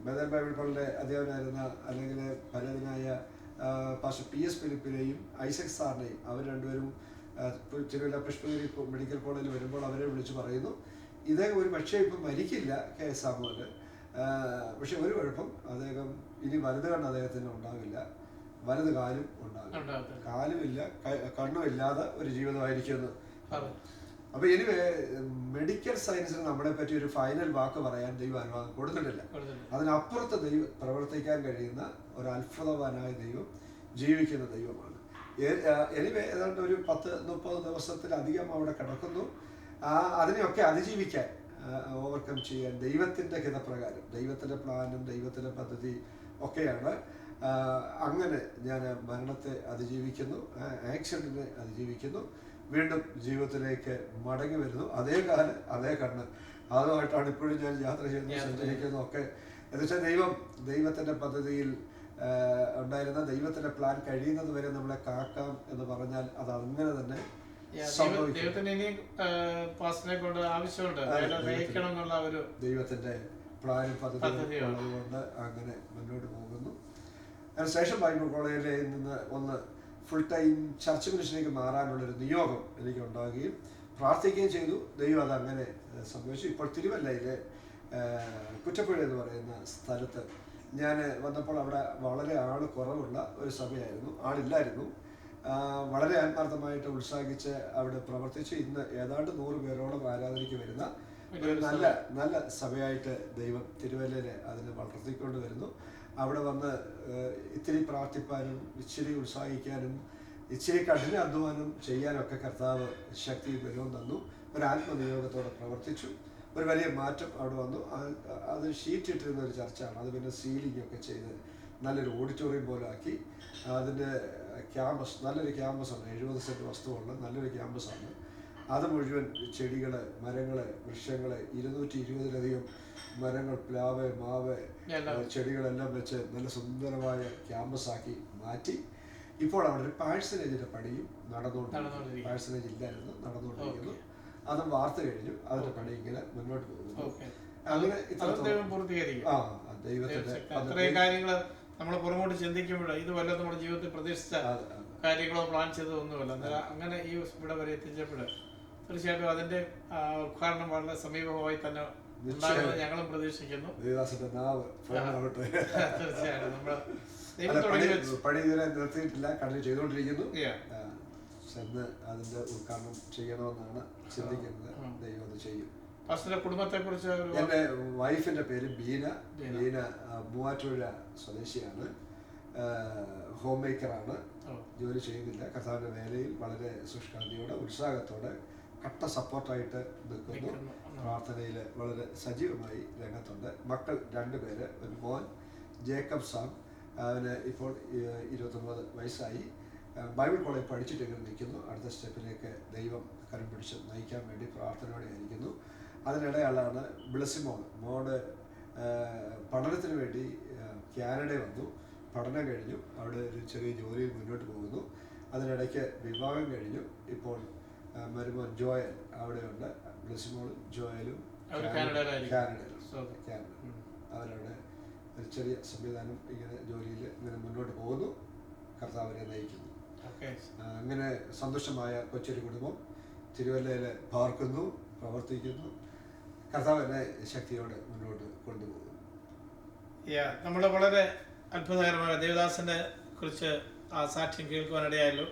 ബദൽ ബൈബിൾ കോളേജിലെ അധ്യാപകനായിരുന്ന അല്ലെങ്കിൽ പലതിനായ പാസ്റ്റർ PS ഫിലിപ്പിനെയും ഐസക് സാറിനെയും അവർ രണ്ടുപേരും തിരുവല്ല പുഷ്പഗിരി മെഡിക്കൽ കോളേജിൽ വരുമ്പോൾ അവരെ വിളിച്ച് പറയുന്നു, ഇദ്ദേഹം ഒരു പക്ഷേ ഇപ്പം മരിക്കില്ല KS സാമുവല്, പക്ഷെ ഒരു കുഴപ്പം, അദ്ദേഹം ഇനി വലത് കണ്ണ് അദ്ദേഹത്തിന് ഉണ്ടാവില്ല, വലത് കാലും ഉണ്ടാവില്ല, കാലുമില്ല കണ്ണുമില്ലാതെ ഒരു ജീവിതമായിരിക്കുമെന്ന്. അപ്പൊ ഇനി മെഡിക്കൽ സയൻസിന് നമ്മളെ പറ്റി ഒരു ഫൈനൽ വാക്ക് പറയാൻ ദൈവം അനുവാദം കൊടുത്തിട്ടില്ല. അതിനപ്പുറത്ത് ദൈവം പ്രവർത്തിക്കാൻ കഴിയുന്ന ഒരു അത്ഭുതവാനായ ദൈവം ജീവിക്കുന്ന ദൈവമാണ്. എനിവേ ഏതാണ്ട് ഒരു 10-30 ദിവസത്തിലധികം അവിടെ കിടക്കുന്നു. അതിനെയൊക്കെ അതിജീവിക്കാൻ, ഓവർകം ചെയ്യാൻ ദൈവത്തിൻ്റെ ഹിതപ്രകാരം, ദൈവത്തിൻ്റെ പ്ലാനും ദൈവത്തിൻ്റെ പദ്ധതി ഒക്കെയാണ്. അങ്ങനെ ഞാൻ മരണത്തെ അതിജീവിക്കുന്നു, ആക്സിഡൻറ്റിനെ അതിജീവിക്കുന്നു, വീണ്ടും ജീവിതത്തിലേക്ക് മടങ്ങി വരുന്നു. അതേ കാലം അതേ കണ്ണ്, അതുമായിട്ടാണ് ഇപ്പോഴും ഞാൻ യാത്ര ചെയ്യുന്നു, സഞ്ചരിക്കുന്നു ഒക്കെ. എന്നുവെച്ചാൽ ദൈവത്തിൻ്റെ പദ്ധതിയിൽ ഉണ്ടായിരുന്ന ദൈവത്തിൻ്റെ പ്ലാൻ കഴിയുന്നത് വരെ നമ്മളെ കാക്കാം എന്ന് പറഞ്ഞാൽ അത് അങ്ങനെ തന്നെ ദൈവത്തിന്റെ പ്ലാനും പദ്ധതിയും ഉള്ളതുകൊണ്ട് അങ്ങനെ മുന്നോട്ട് പോകുന്നു. അതിനുശേഷം ബൈബിൾ കോളേജിൽ നിന്ന് ഒന്ന് ഫുൾ ടൈം ചർച്ച് മിനിസ്ട്രിയിലേക്ക് മാറാനുള്ളൊരു നിയോഗം എനിക്ക് ഉണ്ടാവുകയും പ്രാർത്ഥിക്കുകയും ചെയ്തു. ദൈവം അതങ്ങനെ സംഭവിച്ചു. ഇപ്പോൾ തിരുവല്ലയിലെ കുറ്റപ്പുഴ എന്ന് പറയുന്ന സ്ഥലത്ത് ഞാൻ വന്നപ്പോൾ അവിടെ വളരെ ആൾ കുറവുള്ള ഒരു സഭയായിരുന്നു, ആളില്ലായിരുന്നു. വളരെ ആത്മാർത്ഥമായിട്ട് ഉത്സാഹിച്ച് അവിടെ പ്രവർത്തിച്ച് ഇന്ന് ഏതാണ്ട് 100 പേരോളം ആരാധനയ്ക്ക് വരുന്ന ഒരു നല്ല സഭയായിട്ട് ദൈവം തിരുവല്ലയിൽ അതിനെ വളർത്തിക്കൊണ്ട് വരുന്നു. അവിടെ വന്ന് ഇത്തിരി പ്രാർത്ഥിപ്പാനും ഇച്ചിരി ഉത്സാഹിക്കാനും ഇച്ചിരി കഠിന അധ്വാനം ചെയ്യാനൊക്കെ കർത്താവ് ശക്തി ബലവും തന്നു. ഒരു ആത്മനിയോഗത്തോടെ പ്രവർത്തിച്ചു. ഒരു വലിയ മാറ്റം അവിടെ വന്നു. അത് ഷീറ്റ് ഇട്ടിരുന്ന ഒരു ചർച്ചാണ്. അത് പിന്നെ സീലിംഗ് ഒക്കെ ചെയ്ത് നല്ലൊരു ഓഡിറ്റോറിയം പോലെ ആക്കി. അതിൻ്റെ ക്യാമ്പസ്, നല്ലൊരു ക്യാമ്പസാണ്, 70 സെൻറ്റ് വസ്തുവുള്ള നല്ലൊരു ക്യാമ്പസാണ്. അത് മുഴുവൻ ചെടികൾ, മരങ്ങൾ, വൃക്ഷങ്ങൾ, 220-ലധികം മരങ്ങൾ, പ്ലാവ്, മാവ്, ചെടികളെല്ലാം വെച്ച് നല്ല സുന്ദരമായ ക്യാമ്പസാക്കി മാറ്റി. ഇപ്പോൾ അവിടെ ഒരു പാഴ്സനേജിൻ്റെ പണിയും നടന്നുകൊണ്ടിരിക്കുന്നു. പാഴ്സനേജ് ഇല്ലായിരുന്നു, നടന്നുകൊണ്ടിരിക്കുന്നു. അതും വാർത്ത കഴിഞ്ഞു. അതിൻ്റെ പണി ഇങ്ങനെ മുന്നോട്ട് പോകുന്നു. അങ്ങനെ ദൈവത്തിന്റെ കാര്യങ്ങൾ നമ്മൾ പുറമോട്ട് ചിന്തിക്കുമ്പോൾ ഇത് വല്ല നമ്മുടെ ജീവിതത്തിൽ പ്രതീക്ഷിച്ച കാര്യങ്ങളോ പ്ലാൻ ചെയ്തതൊന്നുമല്ല. അങ്ങനെ ഈ ഇവിടെ വരെ എത്തിച്ചപ്പോൾ തീർച്ചയായിട്ടും അതിന്റെ ഉദ്ഘാടനം വളരെ സമീപമായി തന്നെ ഉണ്ടാകുമെന്ന് ഞങ്ങളും പ്രതീക്ഷിക്കുന്നു. തീർച്ചയായിട്ടും നമ്മൾ പണി ഇതുവരെ നിർത്തിയിട്ടില്ല, കണ്ടിന്യൂ ചെയ്തുകൊണ്ടിരിക്കുന്നു. ചെന്ന് അതിന്റെ ഉദ്ഘാടനം ചെയ്യണമെന്നാണ് ചിന്തിക്കുന്നത്. ദൈവം അത് ചെയ്യും. കുടുംബത്തെ കുറിച്ച് എൻ്റെ വൈഫിന്റെ പേര് ബീന. മൂവാറ്റുപുഴ സ്വദേശിയാണ്. ഹോം മേക്കറാണ്. ജോലി ചെയ്യുന്നില്ല. കർത്താവിന്റെ വേലയിൽ വളരെ ശുഷ്കാന്തിയോടെ ഉത്സാഹത്തോടെ കട്ട സപ്പോർട്ടായിട്ട് നിൽക്കുന്നു. പ്രാർത്ഥനയിൽ വളരെ സജീവമായി രംഗത്തുണ്ട്. മക്കൾ 2 പേര്. ഒരു മോൻ ജേക്കബ് സാം, അവന് ഇപ്പോൾ 29 വയസ്സായി. ബൈബിൾ കോളേജ് പഠിച്ചിട്ട് ഇങ്ങനെ നിൽക്കുന്നു. അടുത്ത സ്റ്റെപ്പിലേക്ക് ദൈവം കരം പിടിച്ച് നയിക്കാൻ വേണ്ടി പ്രാർത്ഥനയോടെ ആയിരിക്കുന്നു. അതിനിടയാളാണ് ബ്ലസ്സിമോൾ. മോള് പഠനത്തിന് വേണ്ടി കാനഡയിൽ വന്നു. പഠനം കഴിഞ്ഞു. അവിടെ ഒരു ചെറിയ ജോലിയിൽ മുന്നോട്ട് പോകുന്നു. അതിനിടയ്ക്ക് വിവാഹം കഴിഞ്ഞു. ഇപ്പോൾ മരുമോൻ ജോയൽ അവിടെയുണ്ട്. ബ്ലസ്സിമോളും ജോയലും കാനഡയിൽ. അവരവിടെ ഒരു ചെറിയ സംവിധാനം ഇങ്ങനെ ജോലിയിൽ ഇങ്ങനെ മുന്നോട്ട് പോകുന്നു. കർത്താവിനെ നയിക്കുന്നു. അങ്ങനെ സന്തോഷമായ കൊച്ചൊരു കുടുംബം തിരുവല്ലയിൽ പാർക്കുന്നു, പ്രവർത്തിക്കുന്നു. കർത്താവിനെ ശക്തിയോടെ മുന്നോട്ട് കൊണ്ടുപോകുന്നു. നമ്മൾ വളരെ അത്ഭുതകരമായ ദേവദാസിനെ കുറിച്ച് ആ സാക്ഷ്യം കേൾക്കുവാനിടയായല്ലോ.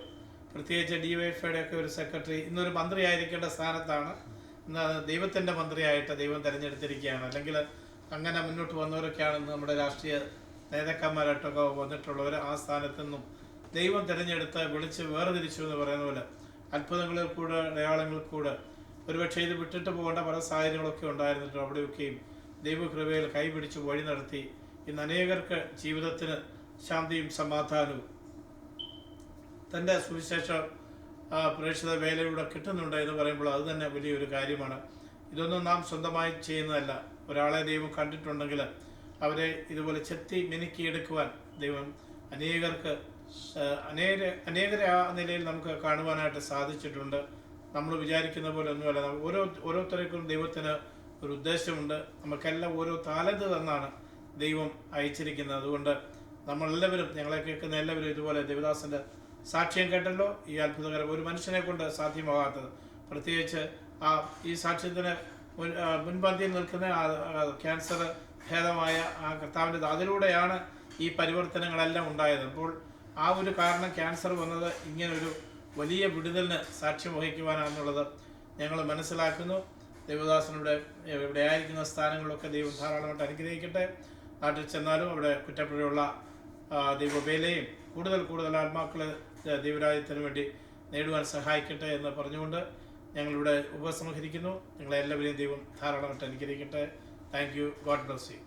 പ്രത്യേകിച്ച് DYFIയുടെ ഒക്കെ ഒരു സെക്രട്ടറി, ഇന്നൊരു മന്ത്രിയായിരിക്കേണ്ട സ്ഥാനത്താണ് ഇന്ന് ദൈവത്തിൻ്റെ മന്ത്രിയായിട്ട് ദൈവം തിരഞ്ഞെടുത്തിരിക്കുകയാണ്. അല്ലെങ്കിൽ അങ്ങനെ മുന്നോട്ട് വന്നവരൊക്കെയാണ് ഇന്ന് നമ്മുടെ രാഷ്ട്രീയ നേതാക്കന്മാരായിട്ടൊക്കെ വന്നിട്ടുള്ളവർ. ആ സ്ഥാനത്തു നിന്നും ദൈവം തിരഞ്ഞെടുത്ത് വിളിച്ച് വേർതിരിച്ചു എന്ന് പറയുന്ന പോലെ അത്ഭുതങ്ങളിൽ കൂടെ അടയാളങ്ങളിൽ കൂടെ ഒരുപക്ഷെ ഇത് വിട്ടിട്ട് പോകേണ്ട പല സാഹചര്യങ്ങളൊക്കെ ഉണ്ടായിരുന്നിട്ട് അവിടെയൊക്കെയും ദൈവകൃപയിൽ കൈപിടിച്ച് വഴി നടത്തി ഇന്ന് അനേകർക്ക് ജീവിതത്തിന് ശാന്തിയും സമാധാനവും തൻ്റെ സുവിശേഷ പ്രേക്ഷിത വേലയിലൂടെ കിട്ടുന്നുണ്ട് എന്ന് പറയുമ്പോൾ അത് തന്നെ വലിയൊരു കാര്യമാണ്. ഇതൊന്നും നാം സ്വന്തമായി ചെയ്യുന്നതല്ല. ഒരാളെ ദൈവം കണ്ടിട്ടുണ്ടെങ്കിൽ അവരെ ഇതുപോലെ ചെത്തി മിനുക്കിയെടുക്കുവാൻ ദൈവം അനേകർക്ക് അനേകരെ ആ നിലയിൽ നമുക്ക് കാണുവാനായിട്ട് സാധിച്ചിട്ടുണ്ട്. നമ്മൾ വിചാരിക്കുന്ന പോലെ ഒന്നുമല്ല. ഓരോരുത്തർക്കും ദൈവത്തിന് ഒരു ഉദ്ദേശമുണ്ട്. നമുക്കെല്ലാം ഓരോ താലന്ത് തന്നാണ് ദൈവം അയച്ചിരിക്കുന്നത്. അതുകൊണ്ട് നമ്മളെല്ലാവരും, ഞങ്ങളെ കേൾക്കുന്ന എല്ലാവരും ഇതുപോലെ ദേവദാസൻ്റെ സാക്ഷ്യം കേട്ടല്ലോ. ഈ അത്ഭുതകരം ഒരു മനുഷ്യനെ കൊണ്ട് സാധ്യമാകാത്തത്, പ്രത്യേകിച്ച് ഈ സാക്ഷ്യത്തിന് മുൻപന്തിയിൽ നിൽക്കുന്ന ക്യാൻസർ ഭേദമായ ആ കർത്താവിൻ്റെ അതിലൂടെയാണ് ഈ പരിവർത്തനങ്ങളെല്ലാം ഉണ്ടായത്. അപ്പോൾ ആ ഒരു കാരണം ക്യാൻസർ വന്നത് ഇങ്ങനൊരു വലിയ വിടുതലിന് സാക്ഷ്യം വഹിക്കുവാനാണെന്നുള്ളത് ഞങ്ങൾ മനസ്സിലാക്കുന്നു. ദേവദാസനുടെ ഇവിടെ ആയിരിക്കുന്ന സ്ഥാനങ്ങളൊക്കെ ദൈവം ധാരാളമായിട്ട് അനുഗ്രഹിക്കട്ടെ. നാട്ടിൽ ചെന്നാലും അവിടെ കുറ്റപ്പെടുള്ള ദൈവവേലയും കൂടുതൽ ആത്മാക്കൾ ദൈവരാജ്യത്തിന് വേണ്ടി നേടുവാൻ സഹായിക്കട്ടെ എന്ന് പറഞ്ഞുകൊണ്ട് ഞങ്ങളിവിടെ ഉപസംഹരിക്കുന്നു. നിങ്ങളെല്ലാവരെയും ദൈവം ധാരാളമായിട്ട് അനുഗ്രഹിക്കട്ടെ. Thank you. God bless you.